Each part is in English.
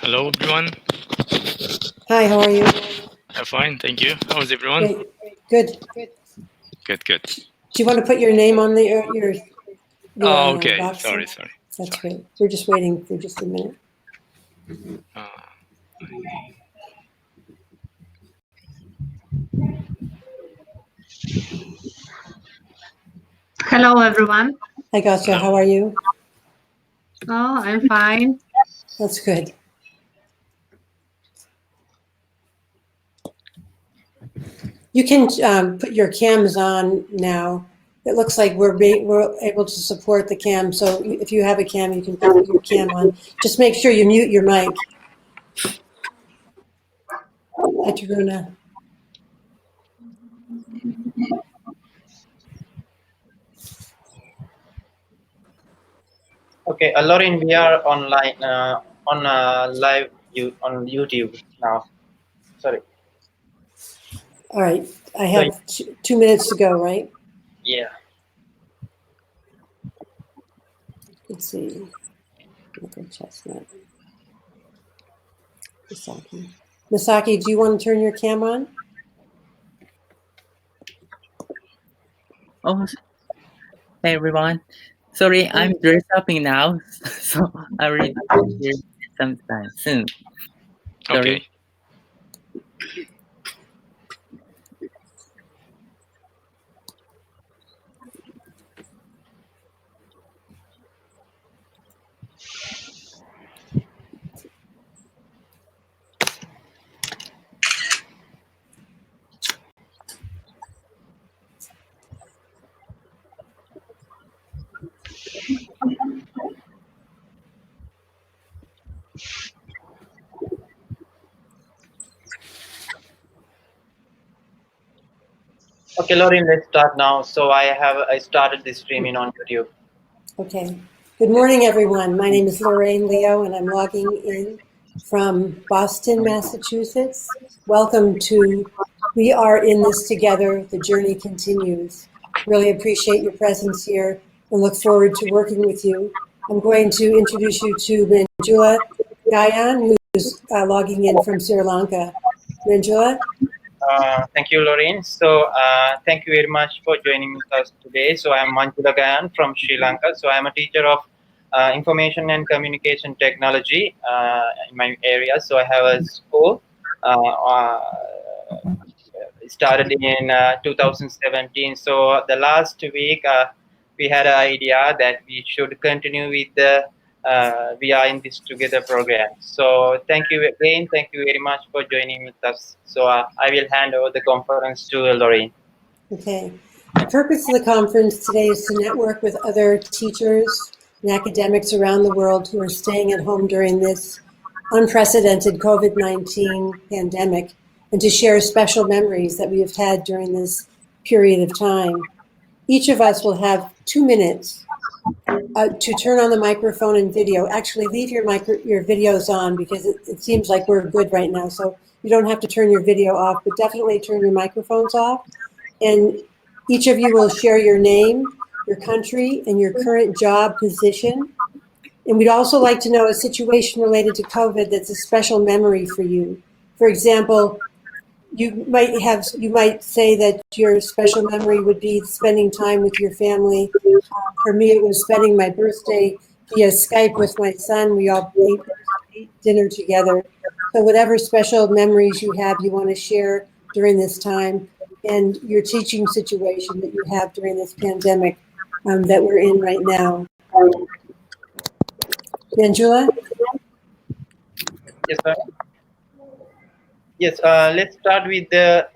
Hello, everyone. Hi, how are you? I'm fine, thank you. How is everyone? Great. Good. Good. Do you want to put your name on your Oh, okay. box? Sorry. That's great. We're just waiting for just a minute. Hello, everyone. Hi, Gotcha. Hello. How are you? Oh, I'm fine. That's good. You can put your cams on now. It looks like we're able to support the cam. So if you have a cam, you can put your cam on. Just make sure you mute your mic. Hi, Taruna. Okay, Lorraine, we are online on live on YouTube now. Sorry. All right. I have 2 minutes to go, right? Yeah. Let's see. Local chestnut. Misaki, do you want to turn your cam on? Oh, hey everyone. Sorry, I'm dressed up now, so I will be here sometime soon. Sorry. Okay. Okay, Lorraine, let's start now. So I started this streaming on YouTube. Okay. Good morning, everyone. My name is Lorraine Leo, and I'm logging in from Boston, Massachusetts. Welcome to We Are in This Together. The journey continues. Really appreciate your presence here and look forward to working with you. I'm going to introduce you to Manjula Gayan, who's logging in from Sri Lanka. Manjula? Thank you, Lorraine. So thank you very much for joining us today. So I'm Manjula Gayan from Sri Lanka. So I'm a teacher of information and communication technology in my area. So I have a school started in 2017. So the last week we had an idea that we should continue with the We Are in This Together program. So thank you again. Thank you very much for joining with us. So I will hand over the conference to Lorraine. Okay. The purpose of the conference today is to network with other teachers and academics around the world who are staying at home during this unprecedented COVID-19 pandemic, and to share special memories that we have had during this period of time. Each of us will have 2 minutes to turn on the microphone and video. Actually, leave your videos on, because it seems like we're good right now. So you don't have to turn your video off, but definitely turn your microphones off. And each of you will share your name, your country, and your current job position. And we'd also like to know a situation related to COVID that's a special memory for you. For example, you might say that your special memory would be spending time with your family. For me, it was spending my birthday via Skype with my son. We all ate dinner together. So whatever special memories you have, you want to share during this time, and your teaching situation that you have during this pandemic that we're in right now. Manjula? Yes, sir. Yes, let's start with the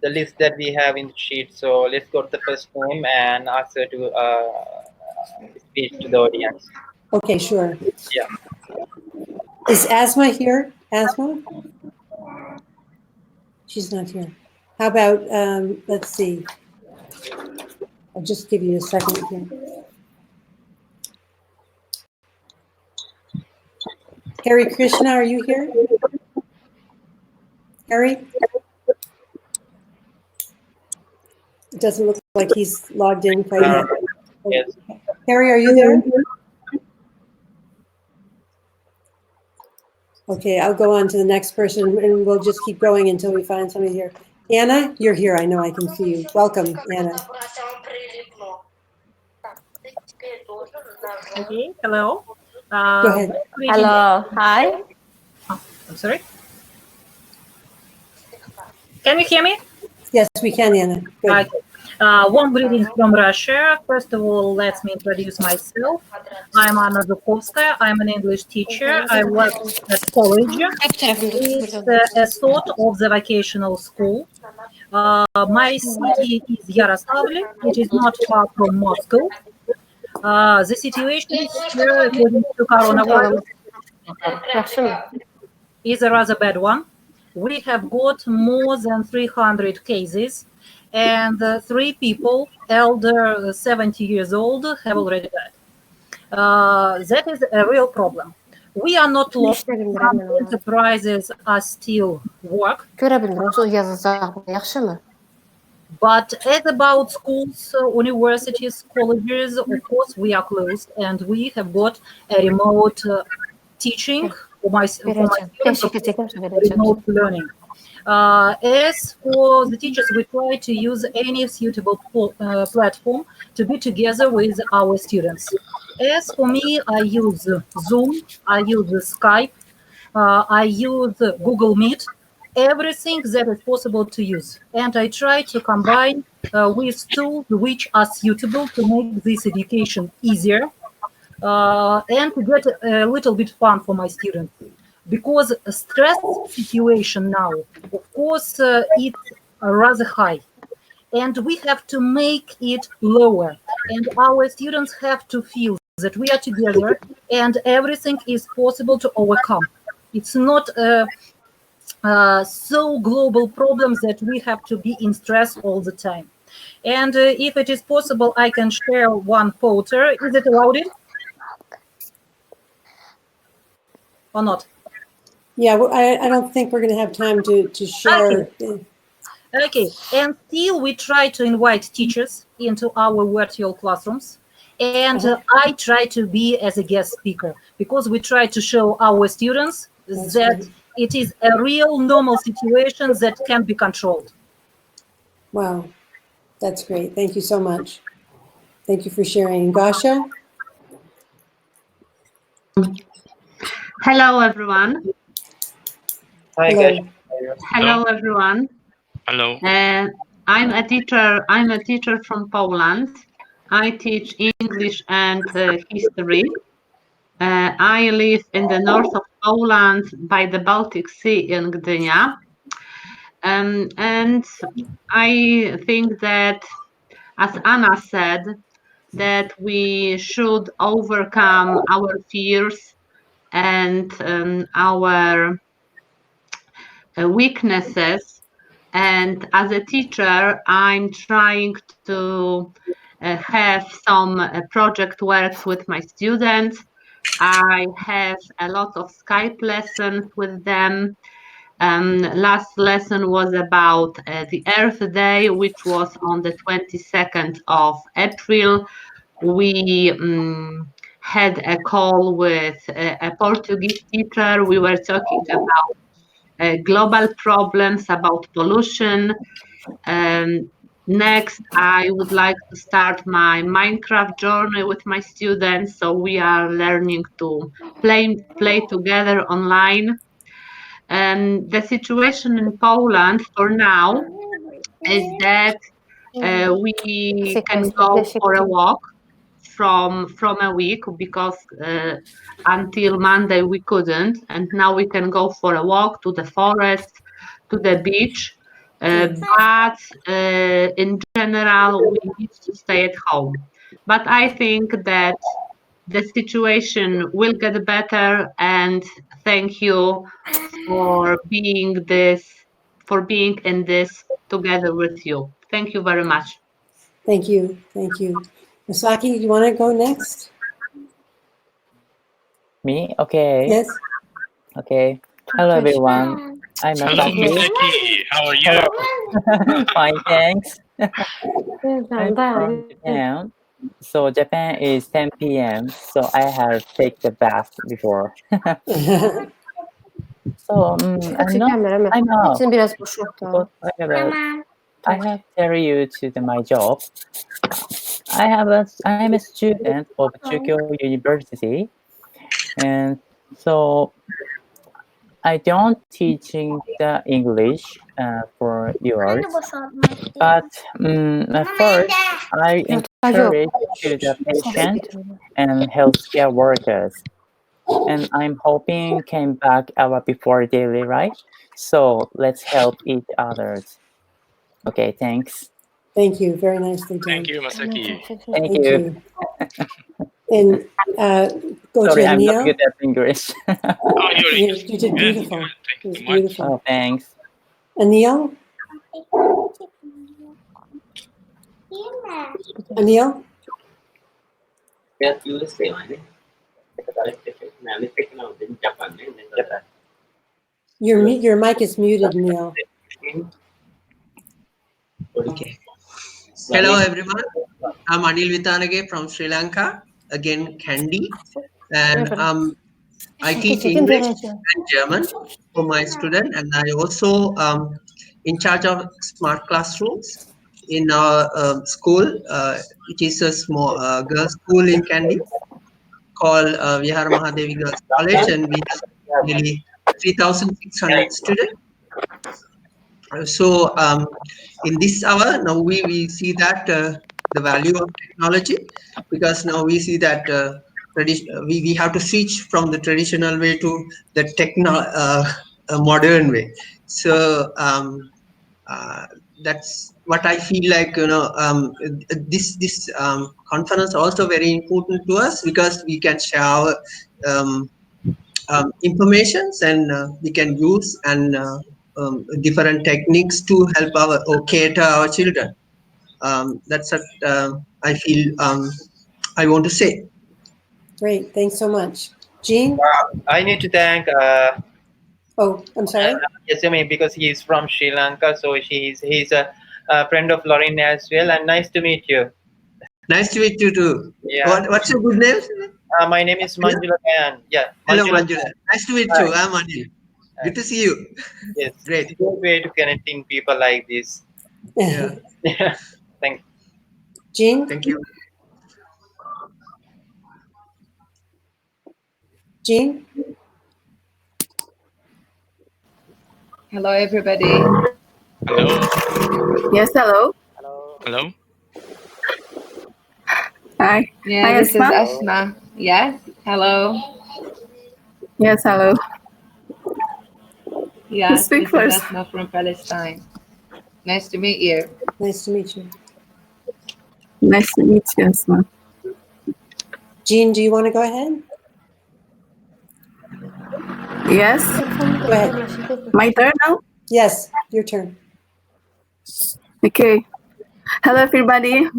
list that we have in the sheet. So let's go to the first name and ask her to speak to the audience. Okay, sure. Yeah. Is Asma here? Asma? She's not here. How about, let's see. I'll just give you a second here. Harry Krishna, are you here? Harry? It doesn't look like he's logged in quite yet. Yes. Harry, are you there? Okay, I'll go on to the next person and we'll just keep going until we find somebody here. Anna, you're here. I know I can see you. Welcome, Anna. Okay, hello. Go ahead. Hello, hi. I'm sorry. Can you hear me? Yes, we can, Anna. Good. Warm greetings from Russia. First of all, let me introduce myself. I'm Anna Zhukovskaya. I'm an English teacher. I work at college. It's a sort of the vocational school. My city is Yaroslavl. It is not far from Moscow. The situation here, according to coronavirus, is a rather bad one. We have got more than 300 cases, and 3 people, elder 70 years old, have already died. That is a real problem. We are not lost. Some enterprises are still work. But as about schools, universities, colleges, of course, we are closed, and we have got a remote teaching for my students, remote learning. As for the teachers, we try to use any suitable platform to be together with our students. As for me, I use Zoom, I use Skype, I use Google Meet, everything that is possible to use. And I try to combine with tools which are suitable to make this education easier and to get a little bit fun for my students. Because a stress situation now, of course, it's rather high. And we have to make it lower. And our students have to feel that we are together and everything is possible to overcome. It's not so global problems that we have to be in stress all the time. And if it is possible, I can share one photo. Is it allowed in? Or not? Yeah, well, I don't think we're going to have time to share. Okay, and still we try to invite teachers into our virtual classrooms. And I try to be as a guest speaker because we try to show our students that it is a real normal situation that can be controlled. Wow, that's great. Thank you so much. Thank you for sharing. Gasha? Hello, everyone. Hi, Hello. guys. Hello, everyone. Hello. I'm a teacher from Poland. I teach English and history. I live in the north of Poland by the Baltic Sea in Gdynia. And I think that, as Anna said, that we should overcome our fears and our weaknesses. And as a teacher, I'm trying to have some project works with my students. I have a lot of Skype lessons with them. Last lesson was about the Earth Day, which was on the 22nd of April. We had a call with a Portuguese teacher. We were talking about global problems, about pollution. Next, I would like to start my Minecraft journey with my students. So we are learning to play together online. And the situation in Poland for now is that we can go for a walk from a week because until Monday we couldn't, and now we can go for a walk to the forest, to the beach. But in general, we need to stay at home. But I think that the situation will get better, and thank you for being in this together with you. Thank you very much. Thank you. Thank you. Masaki, you want to go next? Me? Okay. Yes. Okay. Hello, everyone. I'm Hello, Masaki. Misaki. How are you? Fine, thanks. I'm from Japan. So Japan is 10 p.m. So I have take the bath before. So Hadi gelme. I'm out. İçini biraz boşalt Because daha. I have tell you to my job. I am a student of Chukyo University, and so I don't teaching the English for yours. But at first, I encourage to the patient and healthcare workers, and I'm hoping came back our before daily, right? So let's help each others. Okay, thanks. Thank you. Very nicely done. Thank you, Masaki. Thank Thank you. you. And go Sorry, to I'm not Neil. good at English. Oh, You did good. beautiful. Good. It Thank was you so much. beautiful. Oh, thanks. Anil? Anil? Your mic is muted, Neil. Okay. Hello everyone. I'm Anil Vitanage from Sri Lanka. Again, Candy. And I teach English and German for my student, and I also in charge of smart classrooms in our school, which is a small girls' school in Kandy called Vihara Mahadevi Girls College, and we have nearly 3,600 students. So in this hour, now we see that the value of technology, because now we see that we have to switch from the traditional way to the modern way. So that's what I feel like. This conference also very important to us, because we can share our informations, and we can use and different techniques to help or cater our children. That's what I feel I want to say. Great. Thanks so much. Jean? I need to thank Oh, I'm sorry. Yasumi, because he's from Sri Lanka, so he's a friend of Lorraine as well, and nice to meet you. Nice to meet you too. Yeah. What's your good name? My name is Manjula, and yeah, Hello, Manjula. Nice to meet Hi. you. I'm Anil. Good to see you. Yes, Great. It's a good way to connecting people like this. Yeah. Yeah, thank. Jean? Thank you. Jean? Hello, everybody. Hello. Yes, hello. Hello. Hi. Yeah, Hi, this is Asma. Asma. Yes. Hello. Yes, hello. Yes, speak this first. is Asma from Palestine. Nice to meet you. Nice to meet you. Nice to meet you, Asma. Jean, do you want to go ahead? Yes. Go ahead. My turn now? Yes, your turn. Okay. Hello, everybody.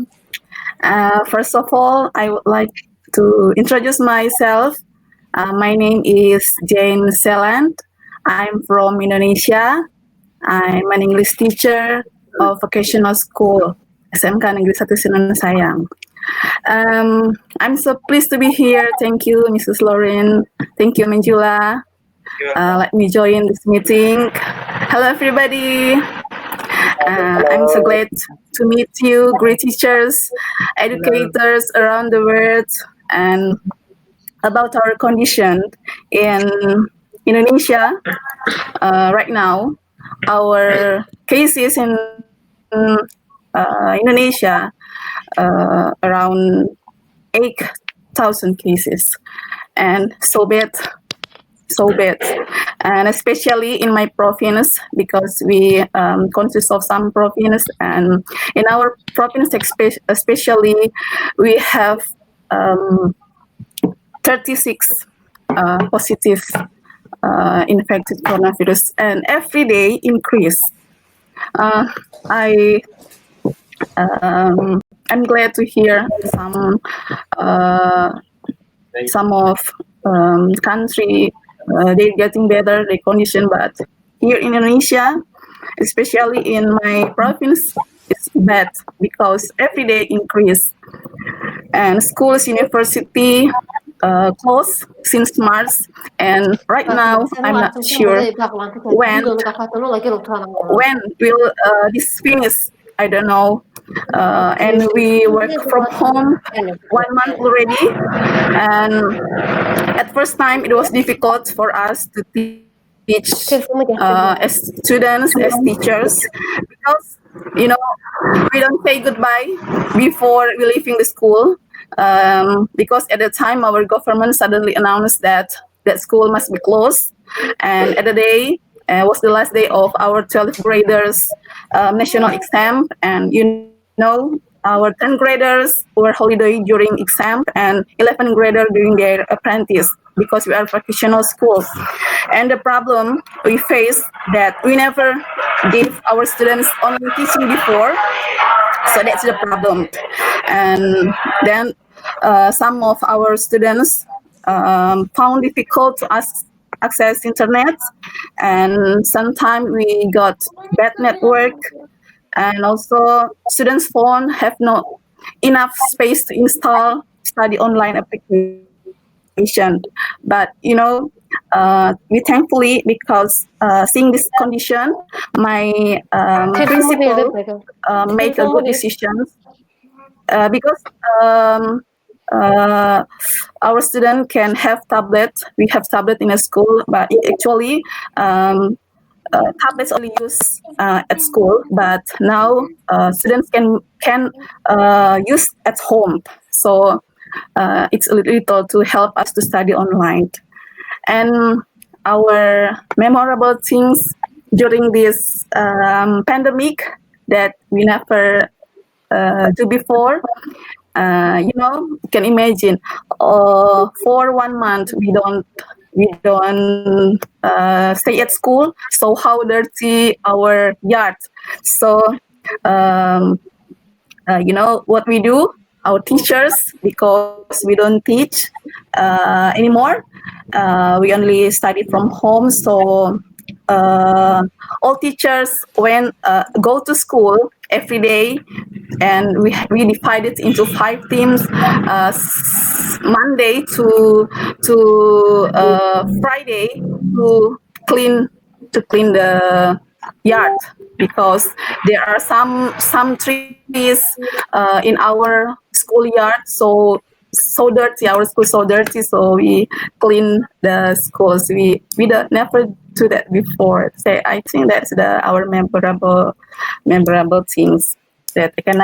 First of all, I would like to introduce myself. My name is Jane Seland. I'm from Indonesia. I'm an English teacher of vocational school, SMK Negeri 1 Sinan Sayang. I'm so pleased to be here. Thank you, Mrs. Lorraine. Thank you, Manjula. Let me join this meeting. Hello, everybody. I'm so glad to meet you, great teachers, educators around the world, and about our condition in Indonesia right now. Our cases in Indonesia around 8,000 cases, and so bad, and especially in my province, because we consist of some province, and in our province especially we have 36 positive infected coronavirus, and every day increase. I'm glad to hear some of country they're getting better the condition, but here in Indonesia, especially in my province, it's bad because every day increase, and schools, university, closed since March, and right now I'm not sure when will this finish. I don't know. And we work from home 1 month already, and at first time it was difficult for us to teach as students, as teachers, because you know we don't say goodbye before we leaving the school, because at the time our government suddenly announced that school must be closed, and at the day was the last day of our 12th graders national exam, and our 10th graders were holiday during exam, and 11th grader doing their apprentice, because we are vocational schools. And the problem we face that we never gave our students online teaching before, so that's the problem. And then some of our students found difficult to access internet, and sometimes we got bad network, and also students' phone have not enough space to install study online application. But we thankfully, because seeing this condition, my principal make a good decision, because our student can have tablet. We have tablet in a school, but actually tablets only used at school, but now students can use at home. So it's a little to help us to study online. And our memorable things during this pandemic that we never do before. You can imagine, for 1 month we don't stay at school. So how dirty our yard. So what we do, our teachers, because we don't teach anymore, we only study from home. So all teachers go to school every day, and we divided into 5 teams, Monday to Friday, to clean the yard, because there are some trees in our school yard, so dirty. Our school so dirty, so we clean the schools. We don't never do that before. So I think that's our memorable things that I can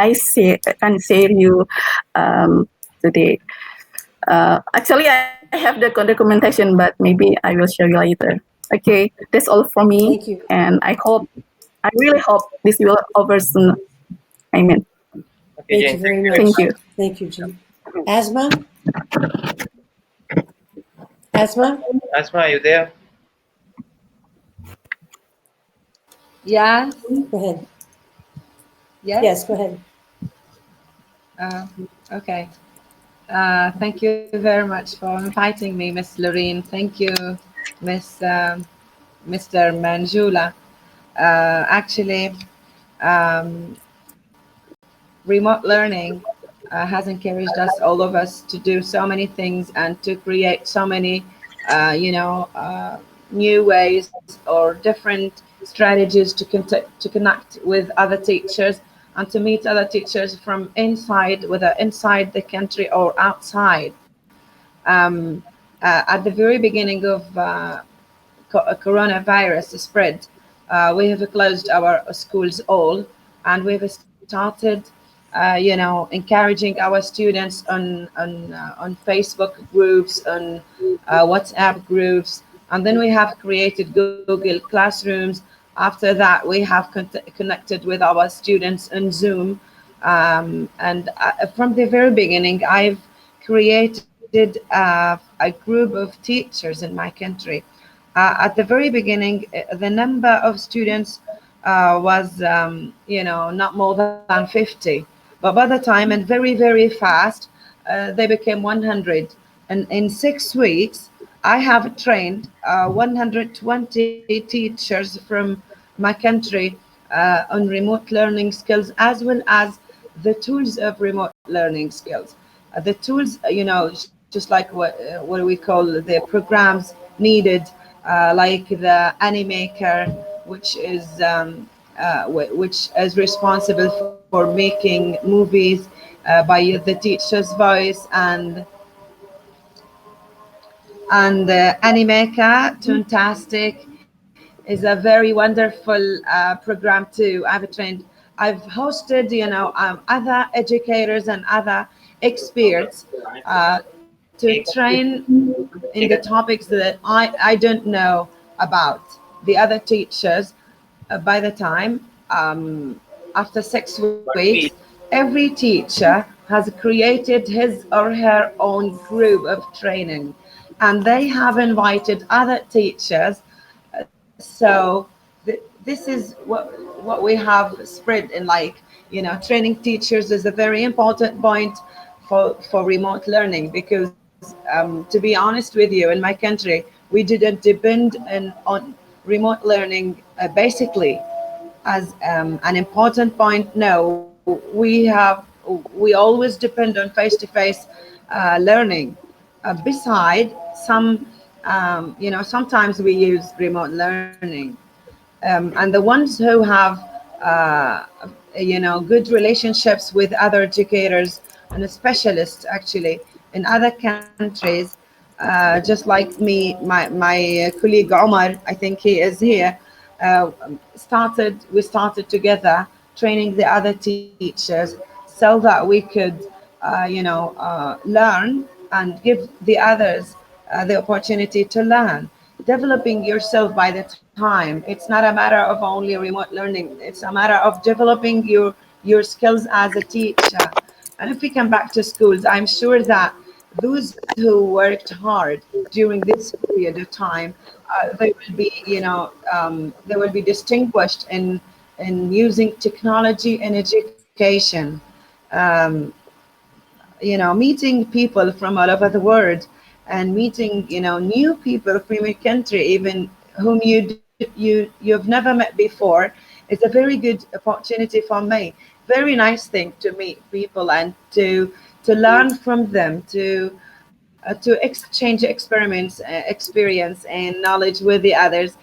share you today. Actually, I have the documentation, but maybe I will show you later. Okay, that's all from me. Thank you. And I really hope this will over soon. Amen. Okay, Thank you very much. Thank you. Thank you, Jim. Asma? Asma? Asma, are you there? Yeah. Go ahead. Yes. Yes, go ahead. Okay. Thank you very much for inviting me, Miss Lorraine. Thank you, Mr. Manjula. Actually, remote learning has encouraged us, all of us, to do so many things and to create so many, new ways or different strategies to connect with other teachers and to meet other teachers from whether inside the country or outside. At the very beginning of coronavirus spread, we have closed our schools all, and we've started, encouraging our students on Facebook groups, on WhatsApp groups, and then we have created Google Classrooms. After that, we have connected with our students on Zoom, and from the very beginning, I've created a group of teachers in my country. At the very beginning, the number of students was, not more than 50. But by the time, and very, very fast, they became 100. And in 6 weeks, I have trained 120 teachers from my country on remote learning skills, as well as the tools of remote learning skills. The tools, just like what do we call the programs needed, like the animaker, which is which is responsible for making movies by the teacher's voice, and Animeka Toontastic is a very wonderful program too. I've hosted, other educators and other experts to train in the topics that I don't know about the other teachers. By the time, after 6 weeks, every teacher has created his or her own group of training, and they have invited other teachers. So this is what we have spread in, like, training teachers is a very important point for remote learning, because to be honest with you, in my country we didn't depend on remote learning basically as an important point. No, we always depend on face-to-face learning. Beside some, sometimes we use remote learning, and the ones who have good relationships with other educators and specialists actually in other countries, just like me, my colleague Omar, I think he is here, we started together training the other teachers so that we could learn and give the others the opportunity to learn. Developing yourself by the time, it's not a matter of only remote learning, it's a matter of developing your skills as a teacher. And if we come back to schools, I'm sure that those who worked hard during this period of time, they will be, they will be distinguished in using technology in education. Um, Meeting people from all over the world, and meeting, new people from your country, even whom you've never met before, is a very good opportunity for me. Very nice thing to meet people and to learn from them, to exchange experiments, experience and knowledge with the others.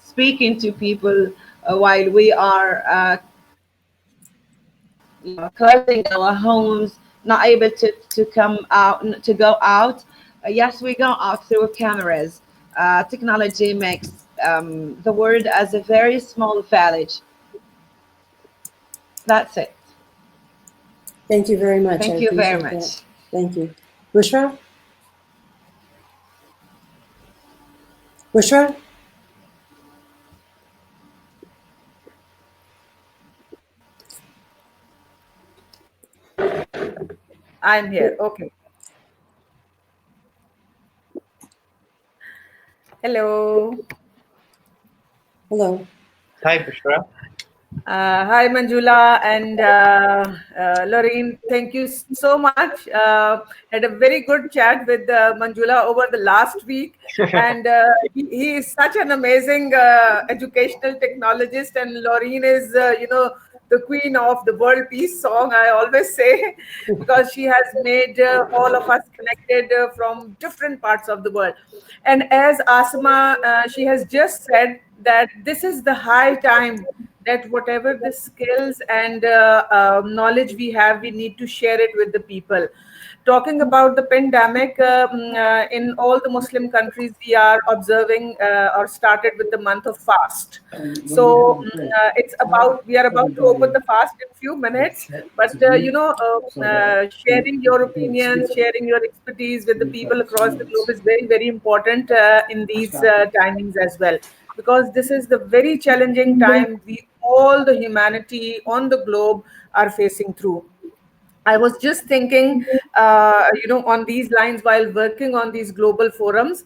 Speaking to people while we are closing our homes, not able to come out, to go out. Yes, we go out through cameras. Technology makes the world as a very small village. That's it. Thank you very much. Thank I you very appreciate much. that. Thank you. Bushra? Bushra? I'm here. Okay. Hello. Hello. Hi, Bushra. Hi, Manjula and Lorraine. Thank you so much. Had a very good chat with Manjula over the last week, and he is such an amazing educational technologist. And Lorraine is, the queen of the world peace song, I always say, because she has made all of us connected from different parts of the world. And as Asma, she has just said that this is the high time that whatever the skills and knowledge we have, we need to share it with the people. Talking about the pandemic, in all the Muslim countries, we are observing or started with the month of fast. So we are about to open the fast in a few minutes, but sharing your opinions, sharing your expertise with the people across the globe is very, very important in these timings as well, because this is the very challenging time we all the humanity on the globe are facing through. I was just thinking, on these lines while working on these global forums.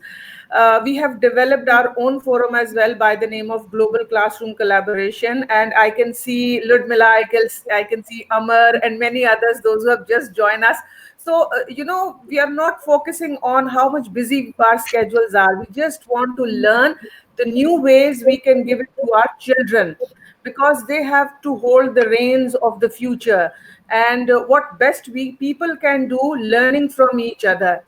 We have developed our own forum as well by the name of Global Classroom Collaboration. And I can see Ludmila, I can see Amar and many others, those who have just joined us. So, we are not focusing on how much busy our schedules are. We just want to learn the new ways we can give it to our children, because they have to hold the reins of the future. And what best we people can do, learning from each other.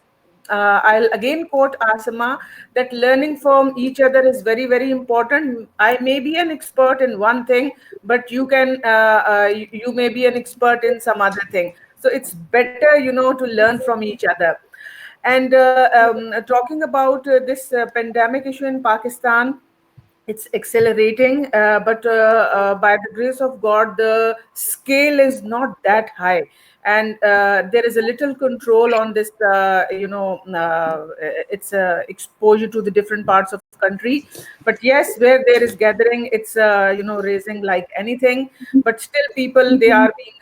I'll again quote Asama, that learning from each other is very, very important. I may be an expert in one thing, but you may be an expert in some other thing. So it's better, to learn from each other. And talking about this pandemic issue in Pakistan, it's accelerating, but by the grace of God, the scale is not that high, and there is a little control on this. It's exposure to the different parts of the country, but yes, where there is gathering, it's raising like anything. But still, people, they are being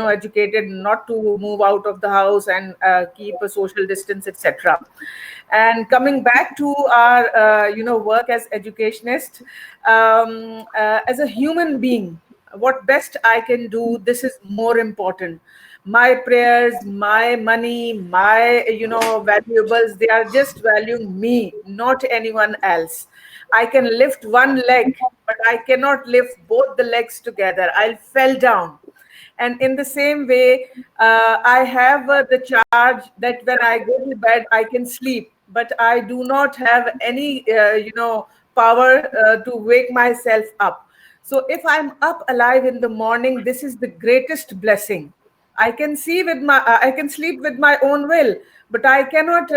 educated not to move out of the house and keep a social distance, etc. And coming back to our work as educationist, as a human being, what best I can do, this is more important. My prayers, my money, my valuables, they are just valuing me, not anyone else. I can lift one leg, but I cannot lift both the legs together. I'll fell down. And in the same way, I have the charge that when I go to bed, I can sleep, but I do not have any, power to wake myself up. So if I'm up alive in the morning, this is the greatest blessing. I can sleep with my own will, but I cannot,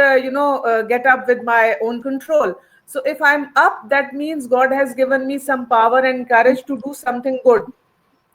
get up with my own control. So if I'm up, that means God has given me some power and courage to do something good.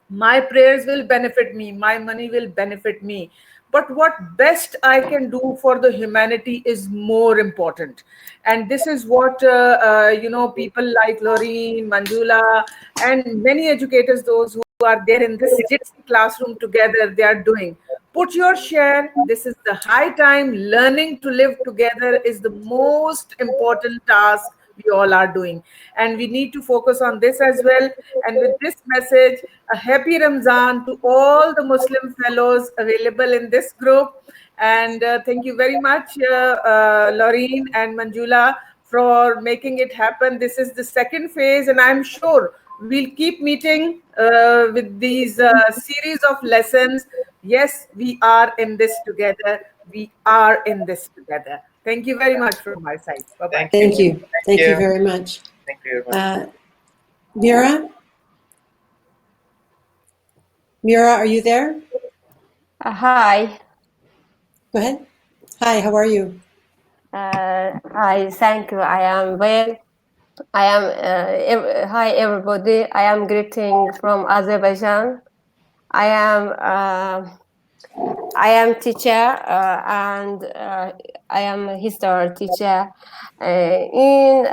My prayers will benefit me, my money will benefit me, but what best I can do for the humanity is more important. And this is what people like Lorraine, Manjula, and many educators, those who are there in this Jitsi classroom together, they are doing. Put your share. This is the high time. Learning to live together is the most important task we all are doing, and we need to focus on this as well. And with this message, a happy Ramzan to all the Muslim fellows available in this group. And thank you very much, Lorraine and Manjula, for making it happen. This is the second phase, and I'm sure we'll keep meeting with these series of lessons. Yes, we are in this together. We are in this together. Thank you very much from my side. Bye-bye. Thank you. Thank you very much. Thank you very much. Mira? Mira, are you there? Hi. Go ahead. Hi, how are you? Hi, thank you. I am well. I am, hi everybody. I am greeting from Azerbaijan. I am teacher and I am a history teacher. In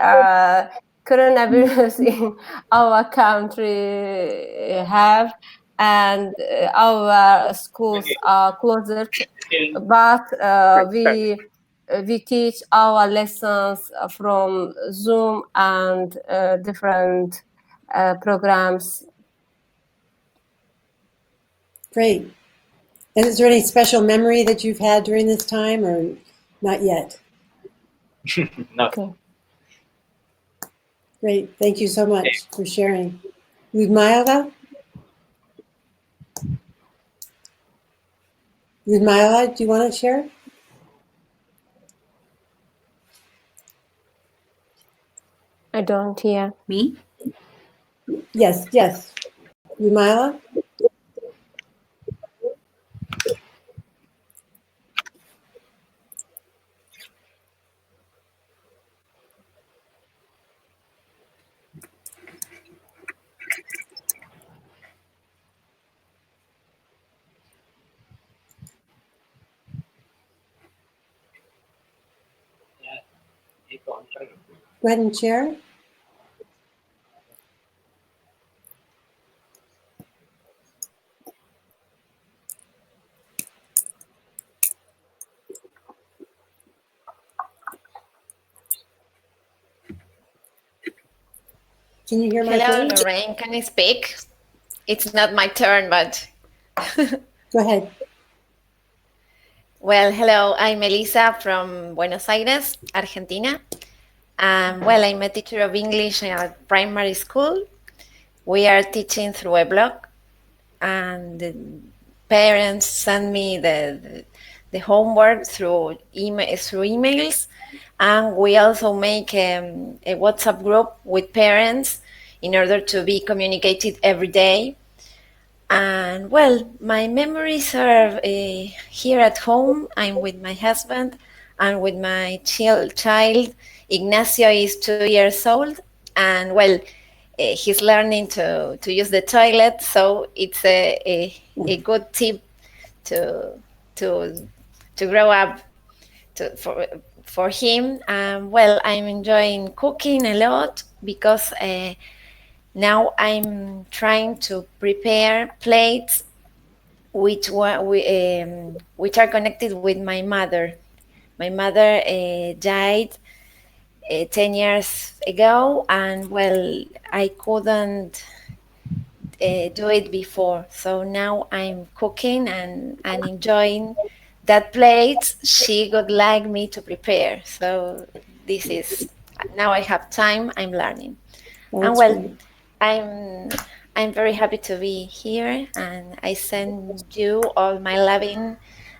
coronavirus in our country have, and our schools are closed, but we teach our lessons from Zoom and different programs. Great. And is there any special memory that you've had during this time, or not yet? No. Okay. Great. Thank you so much for sharing. Ludmila? Ludmila, do you want to share? I don't hear. Me? Yes, yes. Ludmila? Go ahead and share. Can you hear my Hello, voice? Lorraine. Can I speak? It's not my turn, but... Go ahead. Well, hello. I'm Elisa from Buenos Aires, Argentina. Well, I'm a teacher of English at primary school. we are teaching through a blog, and the parents send me the homework through emails, and we also make a WhatsApp group with parents in order to be communicated every day. And well, my memories are here at home. I'm with my husband and with my child. Ignacio is 2 years old, and well, he's learning to use the toilet, so it's a good tip to to to grow up for him. Well, I'm enjoying cooking a lot because now I'm trying to prepare plates which are connected with my mother. My mother died 10 years ago, and well, I couldn't do it before. So now I'm cooking and enjoying that plate she would like me to prepare. So this is, now I have time, I'm learning. And well, great. I'm very happy to be here, and I send you all my loving,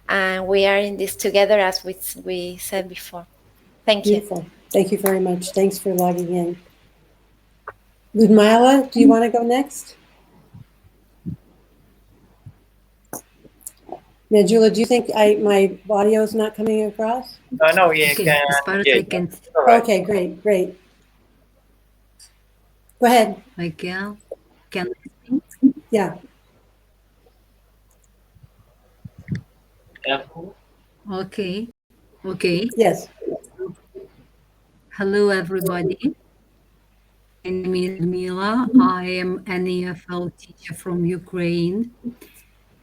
and we are in this together as we said before. Thank you. Beautiful. Thank you very much. Thanks for logging in. Ludmila, do you want to go next? Manjula, do you think my audio is not coming across? No, we Okay, can. as far as Yeah, I can, all right. Okay, great. Go ahead. I can I speak? Yeah. Okay. Yes. Hello, everybody. My name is Mila. I am an EFL teacher from Ukraine.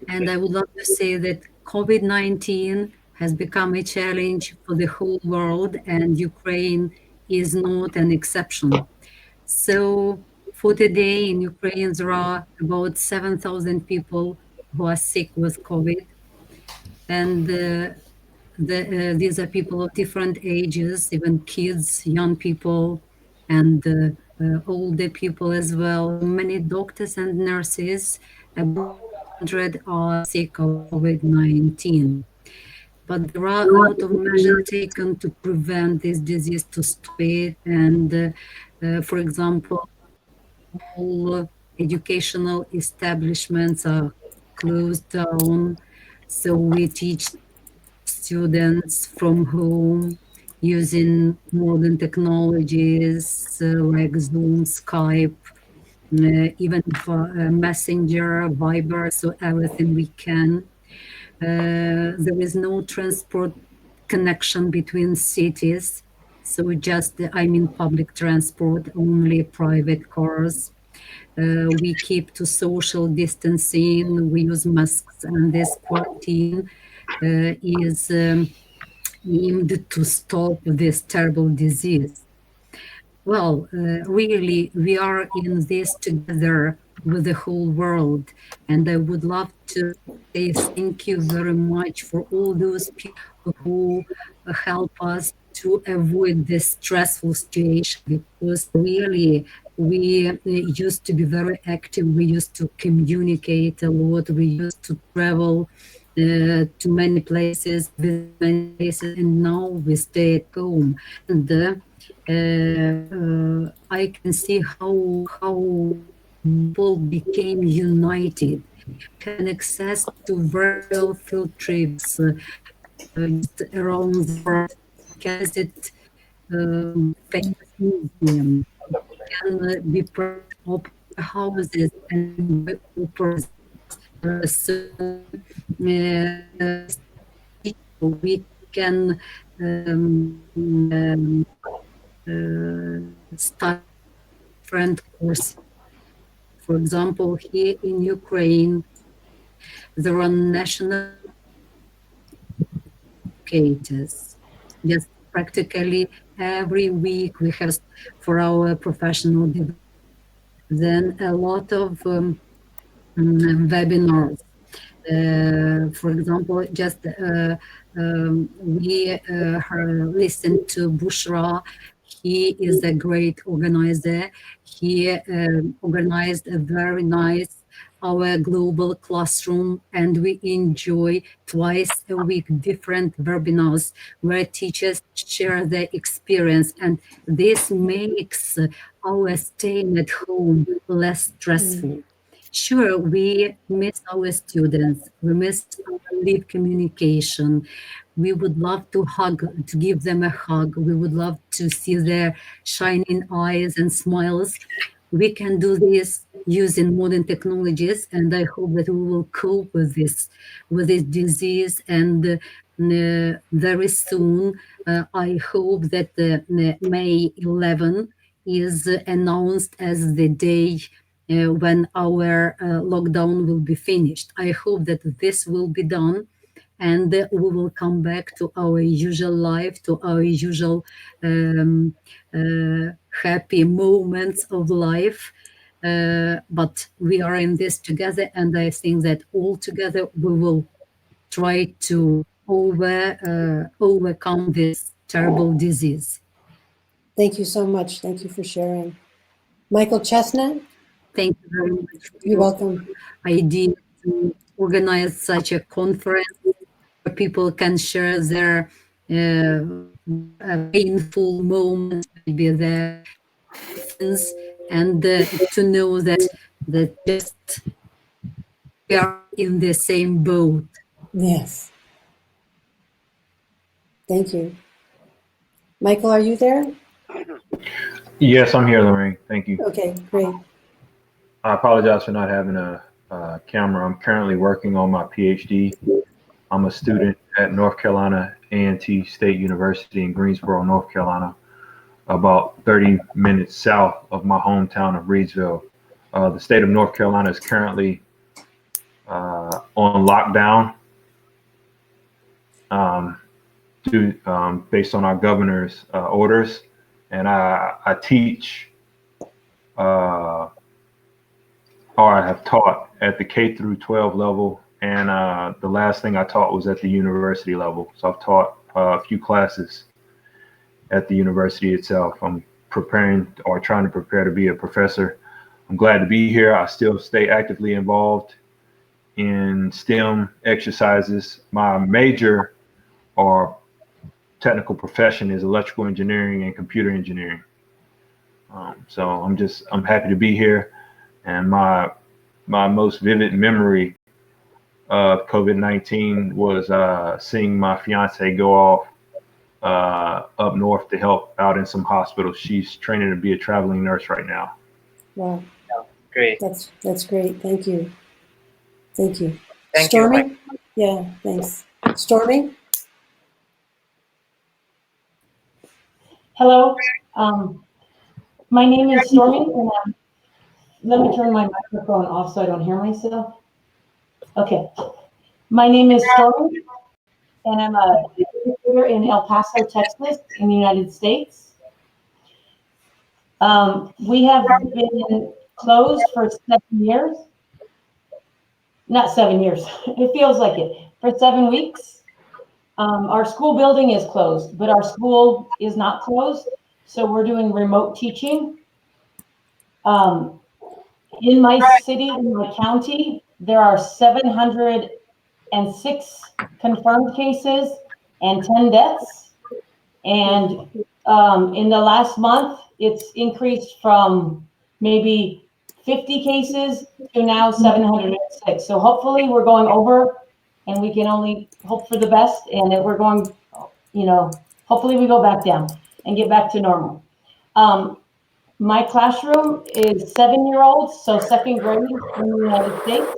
And I would love to say that COVID-19 has become a challenge for the whole world, and Ukraine is not an exception. So for today in Ukraine, there are about 7,000 people who are sick with COVID. And these are people of different ages, even kids, young people, and older people as well. Many doctors and nurses, about 100 are sick of COVID-19. But there are a lot of measures taken to prevent this disease, to stop it. And for example, all educational establishments are closed down. So we teach students from home using modern technologies like Zoom, Skype, even for Messenger, Viber, so everything we can. There is no transport connection between cities, so just, public transport, only private cars. We keep to social distancing, we use masks, and this quarantine is aimed to stop this terrible disease. Well, really, we are in this together with the whole world, and I would love to say thank you very much for all those people who help us to avoid this stressful situation, because really we used to be very active, we used to communicate a lot, we used to travel to many places, visit many places, and now we stay at home. And I can see how people became united, had access to virtual field trips just around the world, can visit famous museums, can be part of opera houses and enjoy operas. So we can start different courses. For example, here in Ukraine, there are national educators. Yes, practically every week we have for our professional development. Then a lot of webinars. For example, just we listened to Bushra. He is a great organizer. He organized a very nice our global classroom, and we enjoy twice a week different webinars where teachers share their experience, and this makes our staying at home less stressful. Sure, we miss our students, we miss our live communication. We would love to give them a hug. We would love to see their shining eyes and smiles. We can do this using modern technologies, and I hope that we will cope with this disease. And very soon, I hope that May 11 is announced as the day when our lockdown will be finished. I hope that this will be done, and we will come back to our usual life, to our usual happy moments of life. But we are in this together, and I think that all together we will try to overcome this terrible disease. Thank you so much. Thank you for sharing. Michael Chestnut? Thank you very much for You're welcome. idea to organize such a conference where people can share their painful moments, maybe their things, and to know that just we are in the same boat. Yes. Thank you. Michael, are you there? Yes, I'm here, Lorraine. Thank you. Okay, great. I apologize for not having a camera. I'm currently working on my PhD. I'm a student at North Carolina A&T State University in Greensboro, North Carolina, about 30 minutes south of my hometown of Reidsville. The state of North Carolina is currently on lockdown based on our governor's orders. And I teach or I have taught at the K through 12 level, and the last thing I taught was at the university level. So I've taught a few classes at the university itself. I'm preparing or trying to prepare to be a professor. I'm glad to be here. I still stay actively involved in STEM exercises. My major or technical profession is electrical engineering and computer engineering. So I'm happy to be here. And my most vivid memory of COVID-19 was seeing my fiance go off up north to help out in some hospitals. She's training to be a traveling nurse right now. Wow. Great. That's great. Thank you. Thank you. Thank Stormy? you. Yeah, thanks. Stormy? Hello. My name is Stormy, and let me turn my microphone off so I don't hear myself. Okay. My name is Stormy, and I'm a educator in El Paso, Texas, in the United States. We have been closed for 7 years. Not 7 years. It feels like it. For 7 weeks. Our school building is closed, but our school is not closed. So we're doing remote teaching. In my city, in my county, there are 706 confirmed cases and 10 deaths. And in the last month, it's increased from maybe 50 cases to now 706. So hopefully we're going over, and we can only hope for the best. And if we're going, hopefully we go back down and get back to normal. My classroom is 7-year-olds, so second grade in the United States.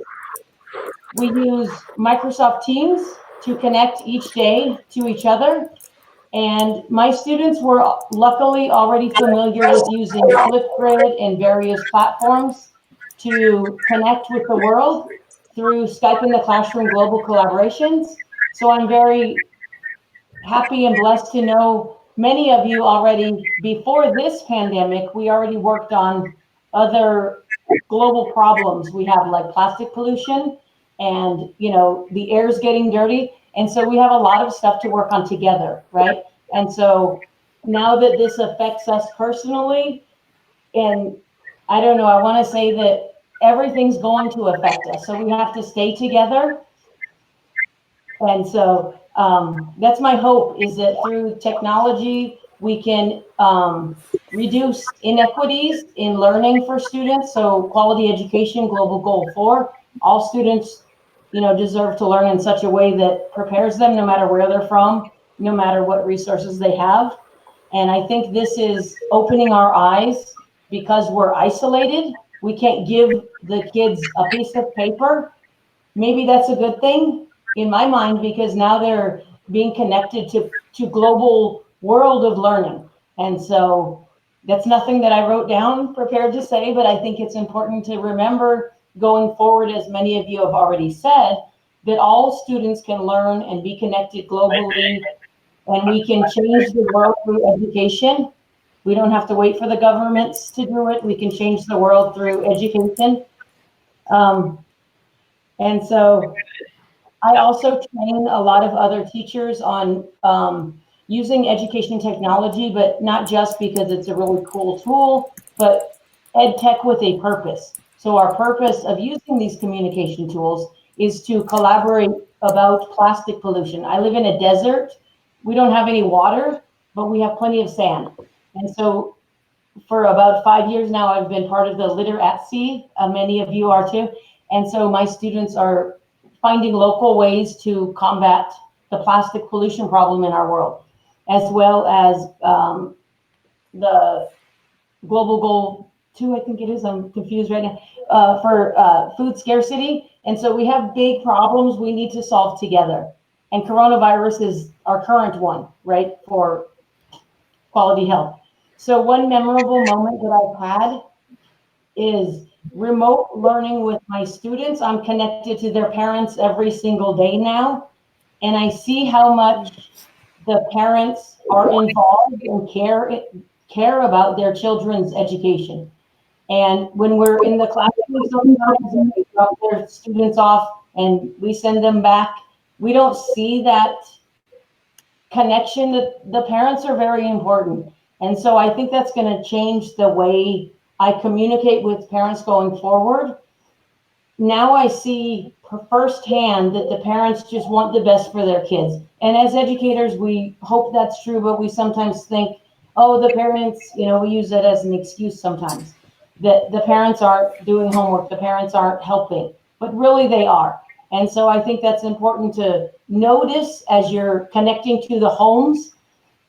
We use Microsoft Teams to connect each day to each other. And my students were luckily already familiar with using Flipgrid and various platforms to connect with the world through Skype in the Classroom global collaborations. So I'm very happy and blessed to know many of you already, before this pandemic, we already worked on other global problems. We have like plastic pollution and, the air's getting dirty. And so we have a lot of stuff to work on together, right? And so now that this affects us personally, and I don't know, I want to say that everything's going to affect us. So we have to stay together. And so that's my hope, is that through technology, we can reduce inequities in learning for students. So quality education, global goal 4, all students, deserve to learn in such a way that prepares them no matter where they're from, no matter what resources they have. And I think this is opening our eyes because we're isolated. We can't give the kids a piece of paper. Maybe that's a good thing in my mind, because now they're being connected to global world of learning. And so that's nothing that I wrote down prepared to say, but I think it's important to remember going forward, as many of you have already said, that all students can learn and be connected globally, and we can change the world through education. We don't have to wait for the governments to do it. We can change the world through education. And so I also train a lot of other teachers on using education technology, but not just because it's a really cool tool, but ed tech with a purpose. So our purpose of using these communication tools is to collaborate about plastic pollution. I live in a desert. We don't have any water, but we have plenty of sand. And so for about 5 years now, I've been part of the Litter at Sea. Many of you are too. And so my students are finding local ways to combat the plastic pollution problem in our world, as well as the global goal 2, I think it is, I'm confused right now, for food scarcity. And so we have big problems we need to solve together. And coronavirus is our current one, right, for quality health. So one memorable moment that I've had is remote learning with my students. I'm connected to their parents every single day now, and I see how much the parents are involved and care about their children's education. And when we're in the classroom, sometimes they drop their students off and we send them back. We don't see that connection. That the parents are very important. And so I think that's going to change the way I communicate with parents going forward. Now I see firsthand that the parents just want the best for their kids. And as educators, we hope that's true, but we sometimes think, oh, the parents, we use that as an excuse sometimes, that the parents aren't doing homework, the parents aren't helping, but really they are. And so I think that's important to notice as you're connecting to the homes,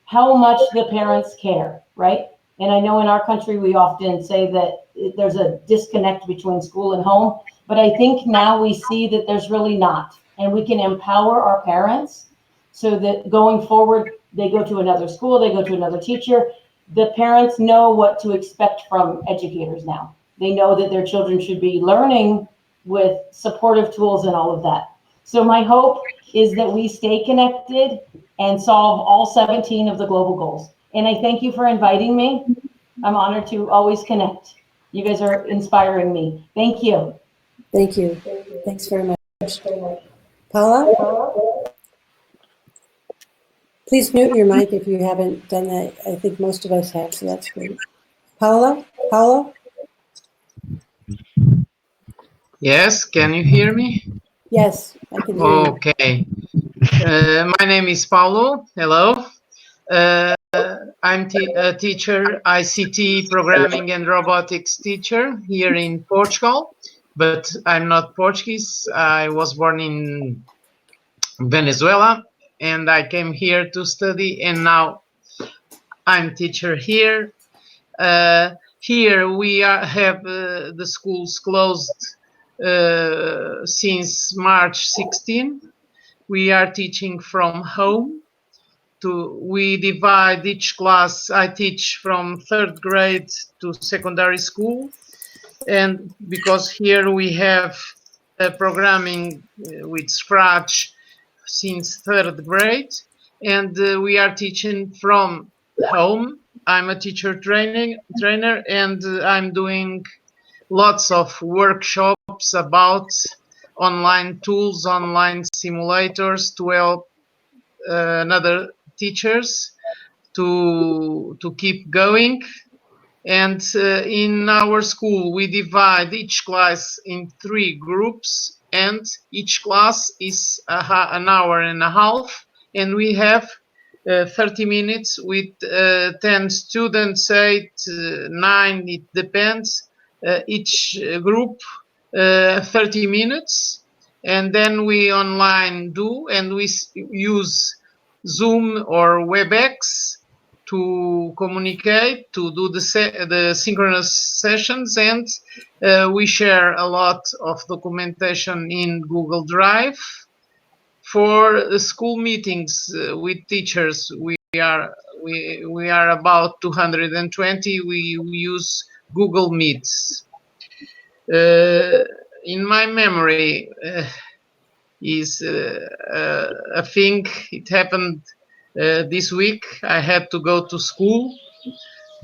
how much the parents care, right? And I know in our country, we often say that there's a disconnect between school and home, but I think now we see that there's really not. And we can empower our parents so that going forward, they go to another school, they go to another teacher. The parents know what to expect from educators now. They know that their children should be learning with supportive tools and all of that. So my hope is that we stay connected and solve all 17 of the global goals. And I thank you for inviting me. I'm honored to always connect. You guys are inspiring me. Thank you. Thank you. Thanks very much. Paula? Please mute your mic if you haven't done that. I think most of us have, so that's great. Paulo? Yes, can you hear me? Yes, I can hear you. Okay. My name is Paulo. Hello. I'm a teacher, ICT programming and robotics teacher here in Portugal, but I'm not Portuguese. I was born in Venezuela and I came here to study, and now I'm teacher here. Here we have the schools closed since March 16. We are teaching from home. We divide each class. I teach from 3rd grade to secondary school, and because here we have programming with Scratch since 3rd grade, and we are teaching from home. I'm a teacher trainer, and I'm doing lots of workshops about online tools, online simulators to help another teachers to keep going. And in our school, we divide each class in 3 groups, and each class is an hour and a half, and we have 30 minutes with 10 students, 8, 9, it depends, each group 30 minutes, and then we online do, and we use Zoom or WebEx to communicate, to do the synchronous sessions, and we share a lot of documentation in Google Drive. For school meetings with teachers, we are about 220. We use Google Meets. In my memory is a thing. It happened this week. I had to go to school